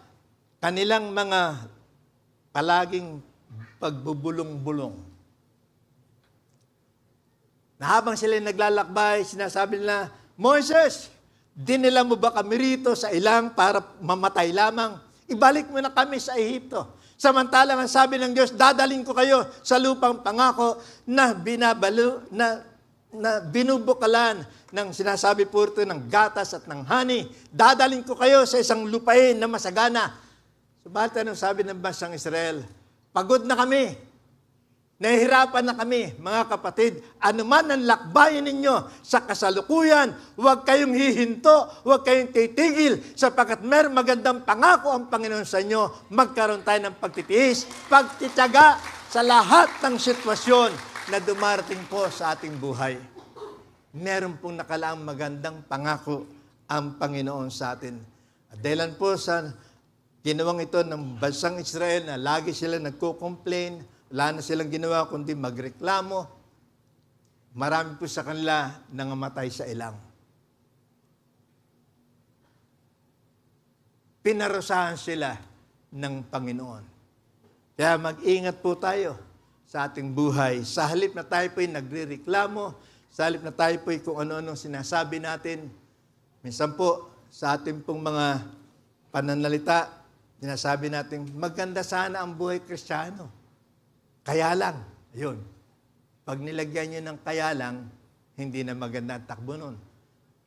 kanilang mga palaging pagbubulong-bulong. Na habang sila naglalakbay, sinasabi nila, Moises, dinala mo ba kami rito sa ilang para mamatay lamang? Ibalik mo na kami sa Ehipto. Samantalang ang sabi ng Diyos, dadaling ko kayo sa lupang pangako na binubukalan ng sinasabi po ito ng gatas at ng honey. Dadaling ko kayo sa isang lupain na masagana. Subalit anong sabi ng bansang Israel? Pagod na kami. Nahihirapan na kami, mga kapatid. Anuman ang lakbayin ninyo sa kasalukuyan, huwag kayong hihinto, huwag kayong titigil, sapagkat may magandang pangako ang Panginoon sa inyo. Magkaroon tayo ng pagtitiis, pagtitiyaga sa lahat ng sitwasyon na dumarating po sa ating buhay. Meron pong nakalaang magandang pangako ang Panginoon sa atin. At dahilan po sa ginawang ito ng bansang Israel na lagi sila nagko-complain, wala na silang ginawa kundi magreklamo. Marami po sa kanila nangamatay sa ilang. Pinarusahan sila ng Panginoon. Kaya mag-ingat po tayo sa ating buhay. Sa halip na tayo po'y nagrereklamo, sa halip na tayo po'y kung ano-ano sinasabi natin, minsan po sa ating pong mga pananalita, sinasabi natin, maganda sana ang buhay Kristiyano. Kaya lang, ayun. Pag nilagyan nyo ng kaya lang, hindi na maganda ang takbo nun.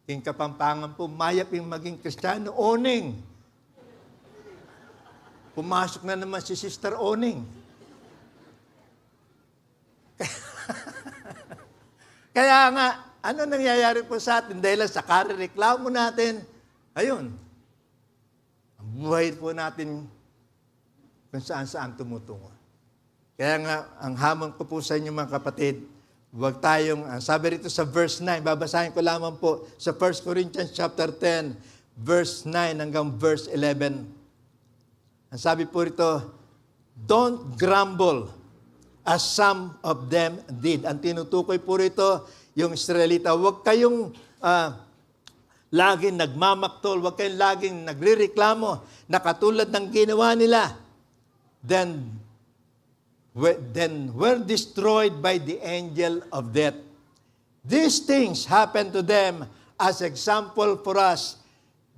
Yung Kapampangan po, mayaping maging Kristiyano, Oning. Pumasok na naman si Sister Oning. Kaya nga, ano nangyayari po sa atin? Dahil sa karereklamo natin, ayun, ang buhay po natin kung saan-saan tumutungo. Kaya nga, ang hamon ko po sa inyo mga kapatid, huwag tayong, sabi rito sa verse 9, babasahin ko lamang po sa 1 Corinthians chapter 10, verse 9 hanggang verse 11. Ang sabi po rito, don't grumble as some of them did. Ang tinutukoy po rito, yung Israelita, huwag kayong laging nagmamaktol, huwag kayong laging nagrereklamo na katulad ng ginawa nila. Then were destroyed by the angel of death. These things happened to them as example for us.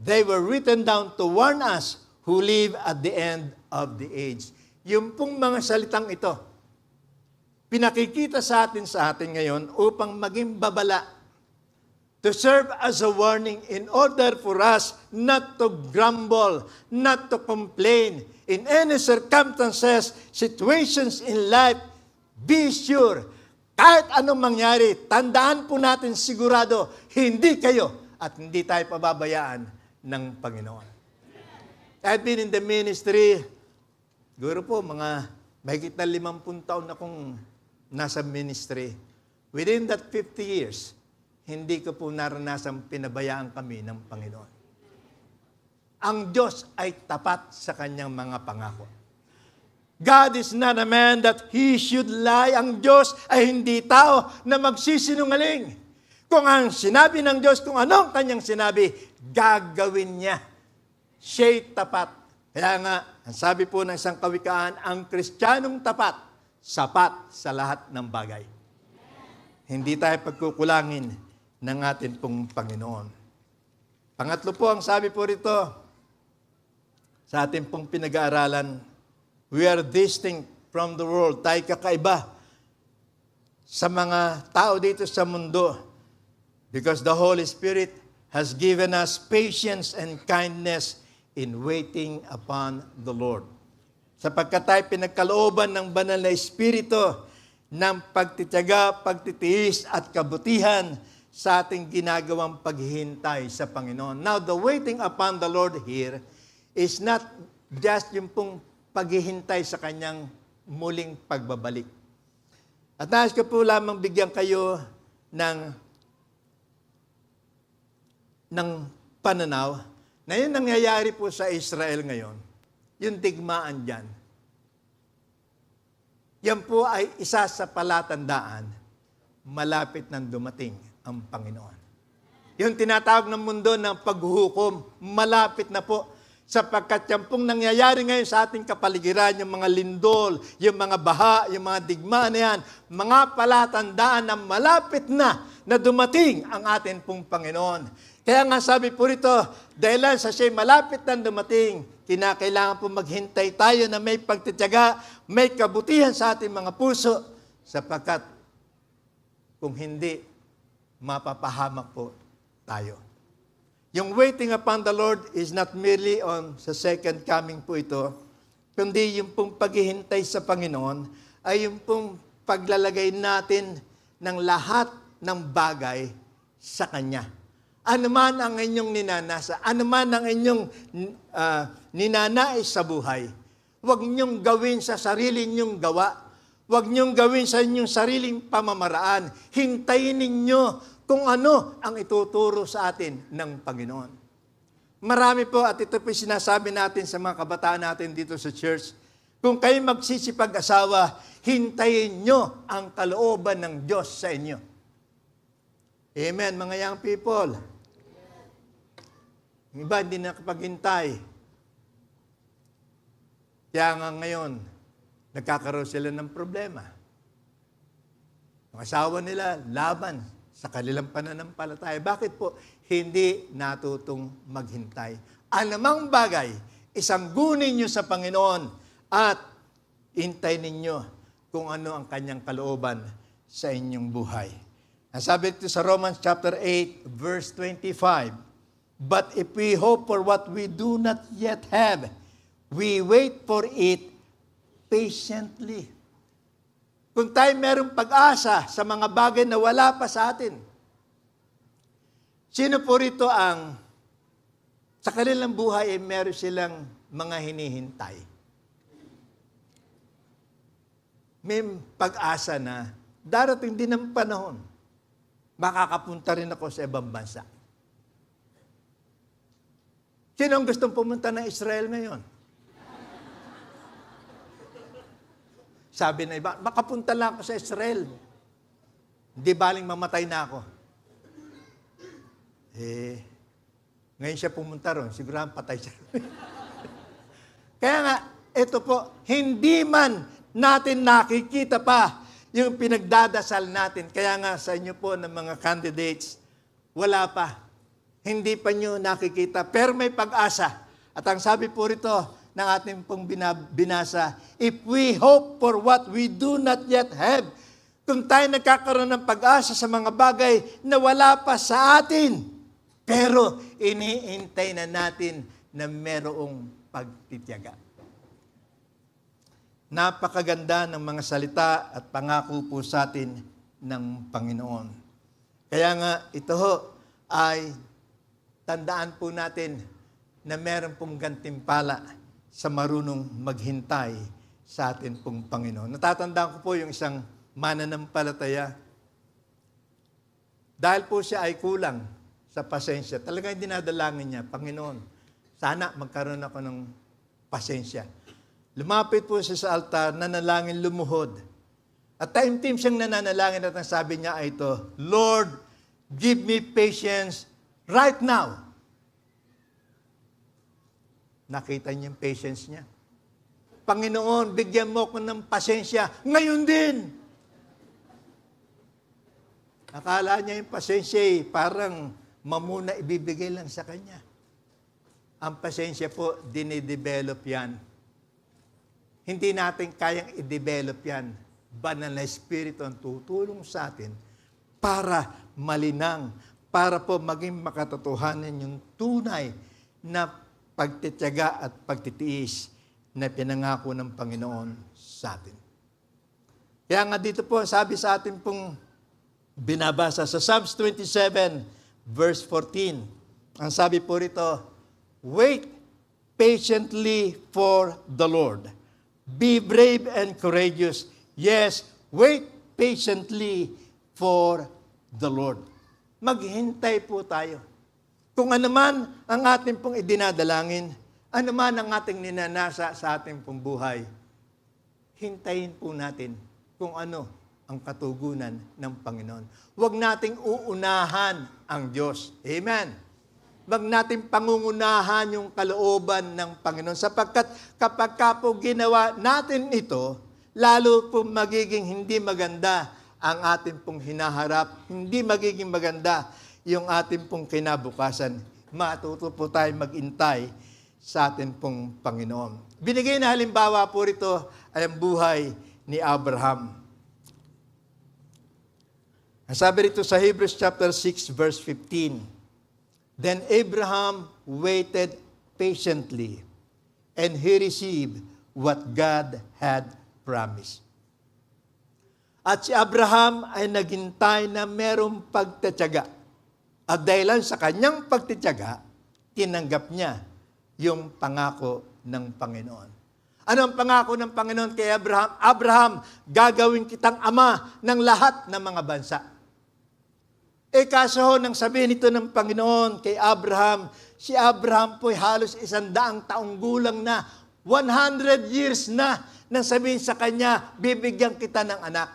They were written down to warn us who live at the end of the age. Yung pong mga salitang ito, pinakikita sa atin ngayon upang maging babala, to serve as a warning in order for us not to grumble, not to complain. In any circumstances, situations in life, be sure, kahit anong mangyari, tandaan po natin sigurado, hindi kayo at hindi tayo pababayaan ng Panginoon. I've been in the ministry, siguro po, mga mahigit na 50 taon na akong nasa ministry. Within that 50 years, hindi ko po naranasang pinabayaan kami ng Panginoon. Ang Diyos ay tapat sa kanyang mga pangako. God is not a man that He should lie. Ang Diyos ay hindi tao na magsisinungaling. Kung ang sinabi ng Diyos, kung anong kanyang sinabi, gagawin niya. Siya'y tapat. Kaya nga, ang sabi po ng isang kawikaan, ang Kristiyanong tapat, sapat sa lahat ng bagay. Hindi tayo pagkukulangin ng atin pong Panginoon. Pangatlo po, ang sabi po rito, sa ating pong pinag-aaralan, we are distinct from the world. Tayo kakaiba sa mga tao dito sa mundo because the Holy Spirit has given us patience and kindness in waiting upon the Lord. Sapagkat tayo pinagkalooban ng banal na Espiritu ng pagtitiyaga, pagtitiis at kabutihan sa ating ginagawang paghihintay sa Panginoon. Now, the waiting upon the Lord here is not just yung pong paghihintay sa kanyang muling pagbabalik. At nais ko po lamang bigyan kayo ng pananaw na yun nangyayari po sa Israel ngayon, yung digmaan dyan. Yan po ay isa sa palatandaan, malapit nang dumating ang Panginoon. Yung tinatawag ng mundo ng paghuhukom, malapit na po. Sapagkat yan pong nangyayari ngayon sa ating kapaligiran, yung mga lindol, yung mga baha, yung mga digma na yan, mga palatandaan na malapit na dumating ang ating pong Panginoon. Kaya nga sabi po rito, dahil sa siya'y malapit na dumating, kinakailangan po maghintay tayo na may pagtitiyaga, may kabutihan sa ating mga puso, sapagkat kung hindi, mapapahamak po tayo. Yung waiting upon the Lord is not merely on sa second coming po ito, kundi yung pong paghihintay sa Panginoon ay yung pong paglalagay natin ng lahat ng bagay sa Kanya. Ano man ang inyong ninanasa, ano man ang inyong ninanais sa buhay, huwag niyong gawin sa sarili niyong gawa, huwag niyong gawin sa inyong sariling pamamaraan. Hintayin ninyo kung ano ang ituturo sa atin ng Panginoon. Marami po, at ito po sinasabi natin sa mga kabataan natin dito sa church, kung kayo magsisipag-asawa, hintayin nyo ang kalooban ng Diyos sa inyo. Amen, mga young people. Yung iba hindi nakapaghintay. Kaya nga ngayon, nagkakaroon sila ng problema. Ang asawa nila, laban sa kanilang pananampalataya. Bakit po? Hindi natutong maghintay. Anumang bagay, isanggunin nyo sa Panginoon at hintay ninyo kung ano ang kanyang kalooban sa inyong buhay. Ang sabi ito sa Romans chapter 8, verse 25, "But if we hope for what we do not yet have, we wait for it patiently." Kung tayo merong pag-asa sa mga bagay na wala pa sa atin, sino po rito ang sa kanilang buhay ay meron silang mga hinihintay? May pag-asa na darating din ang panahon, makakapunta rin ako sa ibang bansa. Sino ang gustong pumunta ng Israel ngayon? Sabi na iba, makapunta lang ako sa Israel. Hindi baling mamatay na ako. Ngayon siya pumunta ron, siguro patay siya. Kaya nga, ito po, hindi man natin nakikita pa yung pinagdadasal natin. Kaya nga sa inyo po ng mga candidates, wala pa. Hindi pa nyo nakikita, pero may pag-asa. At ang sabi po rito, ng ating pong binasa, if we hope for what we do not yet have, kung tayo nagkakaroon ng pag-asa sa mga bagay na wala pa sa atin, pero iniintay na natin na merong pagtitiyaga. Napakaganda ng mga salita at pangako po sa atin ng Panginoon. Kaya nga ito ay tandaan po natin na meron pong gantimpala sa marunong maghintay sa atin pong Panginoon. Natatandaan ko po yung isang mananampalataya. Dahil po siya ay kulang sa pasensya, talagang dinadalangin niya, Panginoon, sana magkaroon ako ng pasensya. Lumapit po siya sa altar, nanalangin, lumuhod. At time-time siyang nananalangin at ang sabi niya ay ito, Lord, give me patience right now. Nakita niya yung patience niya. Panginoon, bigyan mo ko ng pasensya. Ngayon din. Akala niya yung pasensya parang mamuna ibibigay lang sa kanya. Ang pasensya po, dinidevelop yan. Hindi natin kayang i-develop yan. Banal na Espiritu ang tutulong sa atin para malinang, para po maging makatotohanan yung tunay na pagtitiyaga at pagtitiis na pinangako ng Panginoon sa atin. Kaya nga dito po, sabi sa atin pong binabasa sa Psalms 27, verse 14, ang sabi po rito, wait patiently for the Lord. Be brave and courageous. Yes, wait patiently for the Lord. Maghintay po tayo. Kung ano man ang ating pong idinadalangin, ano man ang ating ninanasa sa ating pong buhay, hintayin po natin kung ano ang katugunan ng Panginoon. Huwag nating uunahan ang Diyos. Amen. Huwag nating pangungunahan yung kalooban ng Panginoon sapagkat kapag po ginawa natin ito, lalo po magiging hindi maganda ang ating pong hinaharap, hindi magiging maganda yung ating pong kinabukasan. Matuto po tayo magintay sa ating pong Panginoon. Binigay na halimbawa po rito ay ang buhay ni Abraham. Ang sabi rito sa Hebrews chapter 6 verse 15, Then Abraham waited patiently, and he received what God had promised. At si Abraham ay naghintay na merong pagtatyaga. At dahilan sa kanyang pagtatyaga, tinanggap niya yung pangako ng Panginoon. Ano ang pangako ng Panginoon kay Abraham? Abraham, gagawin kitang ama ng lahat ng mga bansa. Kaso nang sabihin ito ng Panginoon kay Abraham, si Abraham po'y halos 100 taong gulang na, 100 years na, nang sabihin sa kanya, bibigyan kita ng anak.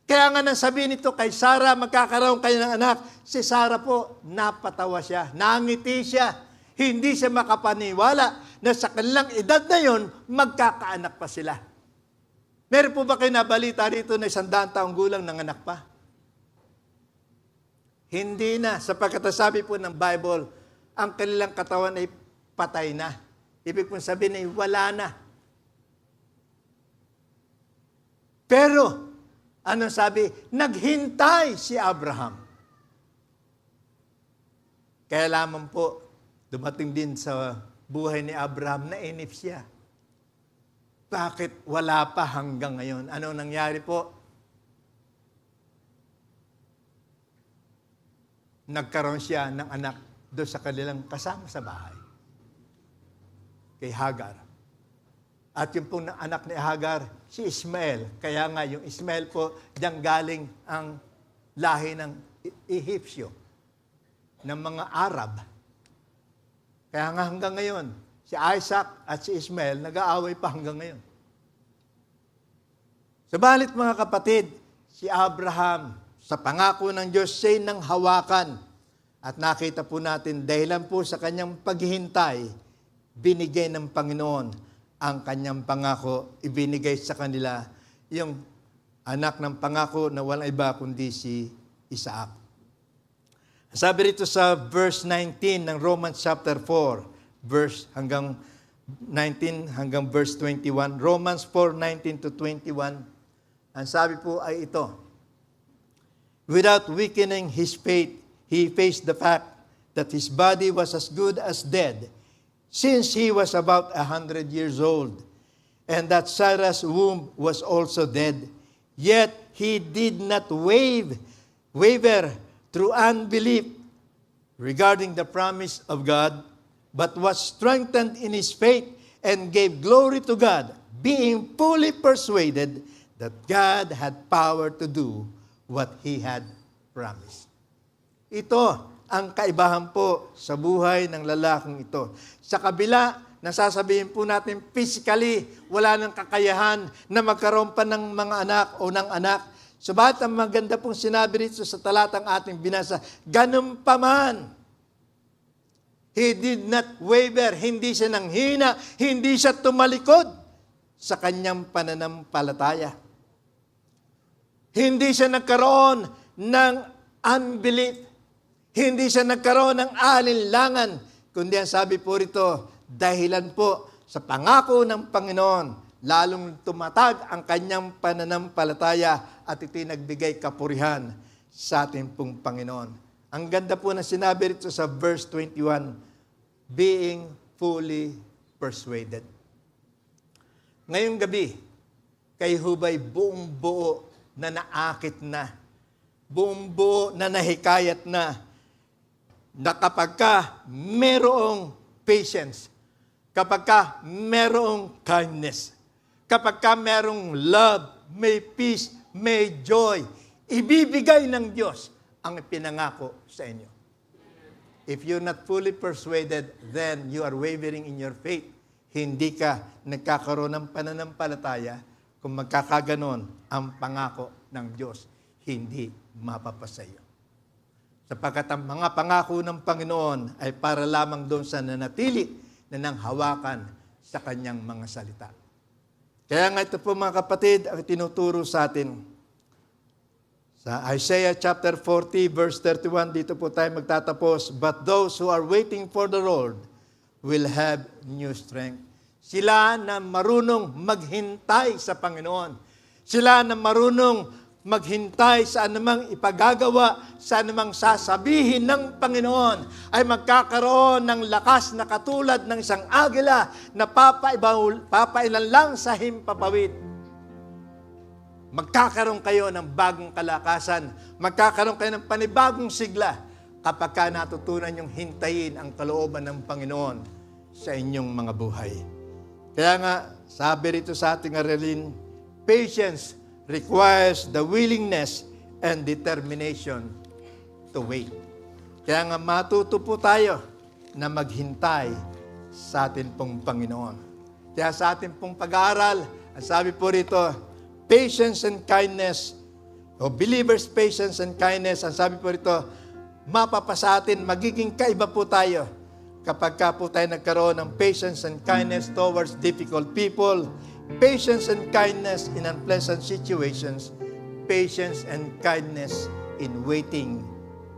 Kaya nga nang sabihin ito kay Sarah, magkakaroon kayo ng anak, si Sarah po, napatawa siya, nangiti siya, hindi siya makapaniwala na sa kanilang edad na yon, magkakaanak pa sila. Meron po ba kayo nabalita rito na 100 taong gulang ng anak pa? Hindi na, sapagkat sabi po ng Bible, ang kanilang katawan ay patay na. Ibig pong sabihin ay wala na. Pero, ano sabi? Naghintay si Abraham. Kaya lamang po, dumating din sa buhay ni Abraham na inip siya. Bakit wala pa hanggang ngayon? Ano nangyari po? Nagkaroon siya ng anak doon sa kanilang kasama sa bahay. Kay Hagar. At yung pong anak ni Hagar, si Ismael. Kaya nga yung Ismael po, diyan galing ang lahi ng Ehipsyo, ng mga Arab. Kaya nga hanggang ngayon, si Isaac at si Ismael, nag-aaway pa hanggang ngayon. Subalit mga kapatid, si Abraham, sa pangako ng Diyos, siya'y nang hawakan. At nakita po natin, dahilan po sa kanyang paghihintay, binigay ng Panginoon ang kanyang pangako, ibinigay sa kanila yung anak ng pangako na walang iba kundi si Isaac. Sabi rito sa verse 19 ng Romans chapter 4, verse hanggang 19 hanggang verse 21. Romans 4:19 to 21. Ang sabi po ay ito, Without weakening his faith, he faced the fact that his body was as good as dead, since he was about 100 years old, and that Sarah's womb was also dead. Yet he did not waver through unbelief regarding the promise of God, but was strengthened in his faith and gave glory to God, being fully persuaded that God had power to do what He had promised. Ito ang kaibahan po sa buhay ng lalaking ito. Sa kabila, nasasabihin po natin physically, wala nang kakayahan na magkaroon pa ng mga anak o ng anak. Subalit ang maganda pong sinabi rito sa talatang ating binasa, ganun pa man, he did not waver, hindi siya nanghina, hindi siya tumalikod sa kanyang pananampalataya. Hindi siya nagkaroon ng unbelief. Hindi siya nagkaroon ng alinlangan. Kundi ang sabi po rito, dahilan po sa pangako ng Panginoon, lalong tumatag ang kanyang pananampalataya at ito'y nagbigay kapurihan sa ating pong Panginoon. Ang ganda po na sinabi rito sa verse 21, being fully persuaded. Ngayong gabi, kay hubay buong buo na naakit na, buong buo na nahikayat na kapag ka merong patience, kapag ka merong kindness, kapag ka merong love, may peace, may joy, ibibigay ng Diyos ang pinangako sa inyo. If you're not fully persuaded, then you are wavering in your faith. Hindi ka nagkakaroon ng pananampalataya kung magkakaganon, ang pangako ng Diyos hindi mapapasayo. Sapagkat ang mga pangako ng Panginoon ay para lamang doon sa nanatili na nang hawakan sa kanyang mga salita. Kaya nga ito po mga kapatid, ang tinuturo sa atin. Sa Isaiah chapter 40 verse 31, dito po tayo magtatapos. But those who are waiting for the Lord will have new strength. Sila na marunong maghintay sa Panginoon. Sila na marunong maghintay sa anumang ipagagawa, sa anumang sasabihin ng Panginoon, ay magkakaroon ng lakas na katulad ng isang agila na papailan lang sa himpapawid. Magkakaroon kayo ng bagong kalakasan, magkakaroon kayo ng panibagong sigla kapag ka natutunan yung hintayin ang kalooban ng Panginoon sa inyong mga buhay. Kaya nga, sabi rito sa ating aralin, patience requires the willingness and determination to wait. Kaya nga matuto po tayo na maghintay sa atin pong Panginoon. Kaya sa atin pong pag-aaral, ang sabi po rito, patience and kindness, o believers' patience and kindness, ang sabi po rito, mapapasa atin, magiging kaiba po tayo kapag ka po tayo nagkaroon ng patience and kindness towards difficult people, patience and kindness in unpleasant situations, patience and kindness in waiting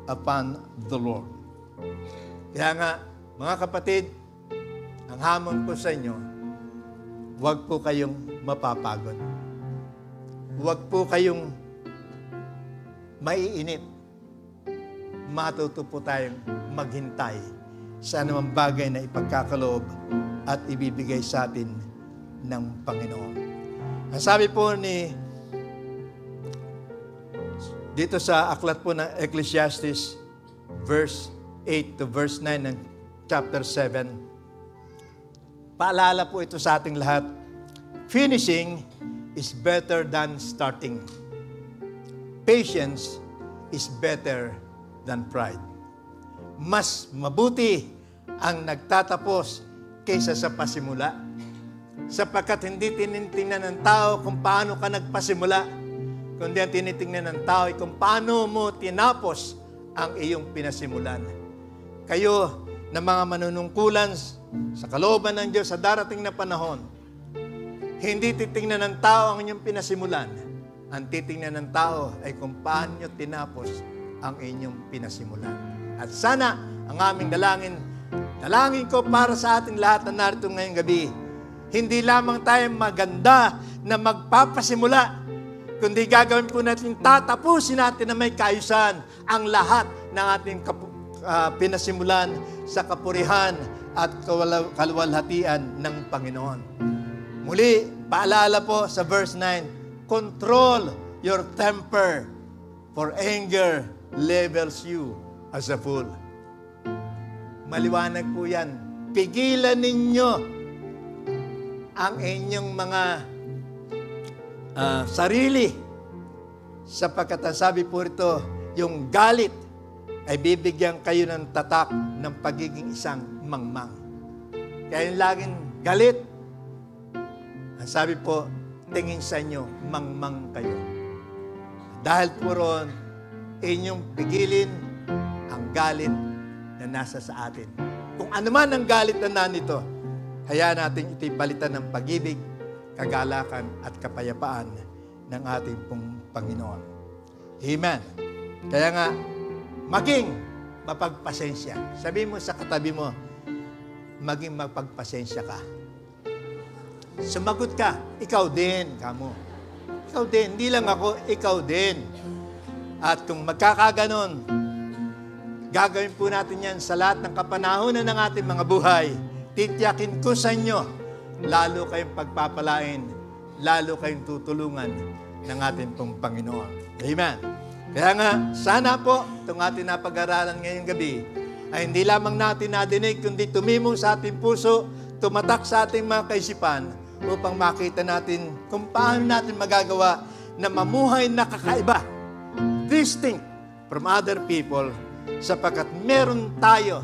upon the Lord. Kaya nga, mga kapatid, ang hamon ko sa inyo, huwag po kayong mapapagod. Huwag po kayong maiinip. Matuto po tayong maghintay sa anumang bagay na ipagkakaloob at ibibigay sa atin ng Panginoon. Ang sabi po dito sa aklat po ng Ecclesiastes verse 8 to verse 9 ng chapter 7, paalala po ito sa ating lahat. Finishing is better than starting. Patience is better than pride. Mas mabuti ang nagtatapos kaysa sa pasimula. Sapagkat hindi tinitingnan ng tao kung paano ka nagpasimula, kundi ang tinitingnan ng tao ay kung paano mo tinapos ang iyong pinasimulan. Kayo na mga manunungkulan sa kalooban ng Diyos sa darating na panahon, hindi titingnan ng tao ang inyong pinasimulan. Ang titingnan ng tao ay kung paano nyo tinapos ang inyong pinasimulan. At sana ang aming dalangin ko para sa ating lahat na narito ngayong gabi, hindi lamang tayo maganda na magpapasimula, kundi gagawin po natin, tatapusin natin na may kaayusan ang lahat ng ating pinasimulan sa kapurihan at kaluwalhatian ng Panginoon. Muli, paalala po sa verse 9, control your temper, for anger levels you as a fool. Maliwanag po yan. Pigilan ninyo ang inyong mga sarili. Sapagkat ang sabi po rito, yung galit ay bibigyan kayo ng tatak ng pagiging isang mangmang. Kaya yung laging galit, ang sabi po, tingin sa inyo, mangmang kayo. Dahil po ron, inyong pigilin ang galit na nasa sa atin. Kung ano man ang galit na nanito, hayaan natin ito'y palitan ng pag-ibig, kagalakan at kapayapaan ng ating pong Panginoon. Amen. Kaya nga, maging mapagpasensya. Sabi mo sa katabi mo, maging mapagpasensya ka. Sumagot ka, ikaw din, kamo. Ikaw din, hindi lang ako, ikaw din. At kung magkakaganon, gagawin po natin yan sa lahat ng kapanahonan ng ating mga buhay. Titiyakin ko sa inyo, lalo kayong pagpapalain, lalo kayong tutulungan ng ating pong Panginoon. Amen. Kaya nga, sana po, itong ating napag-aralan ngayong gabi, ay hindi lamang natin nadinig, kundi tumimong sa ating puso, tumatak sa ating mga kaisipan, upang makita natin kung paano natin magagawa na mamuhay na kakaiba, distinct from other people, sapagkat meron tayo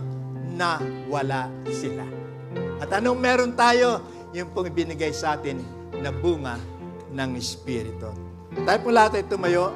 na wala sila. At anong meron tayo? Yung pong ibinigay sa atin na bunga ng Espiritu. Tayo po lahat ay tumayo.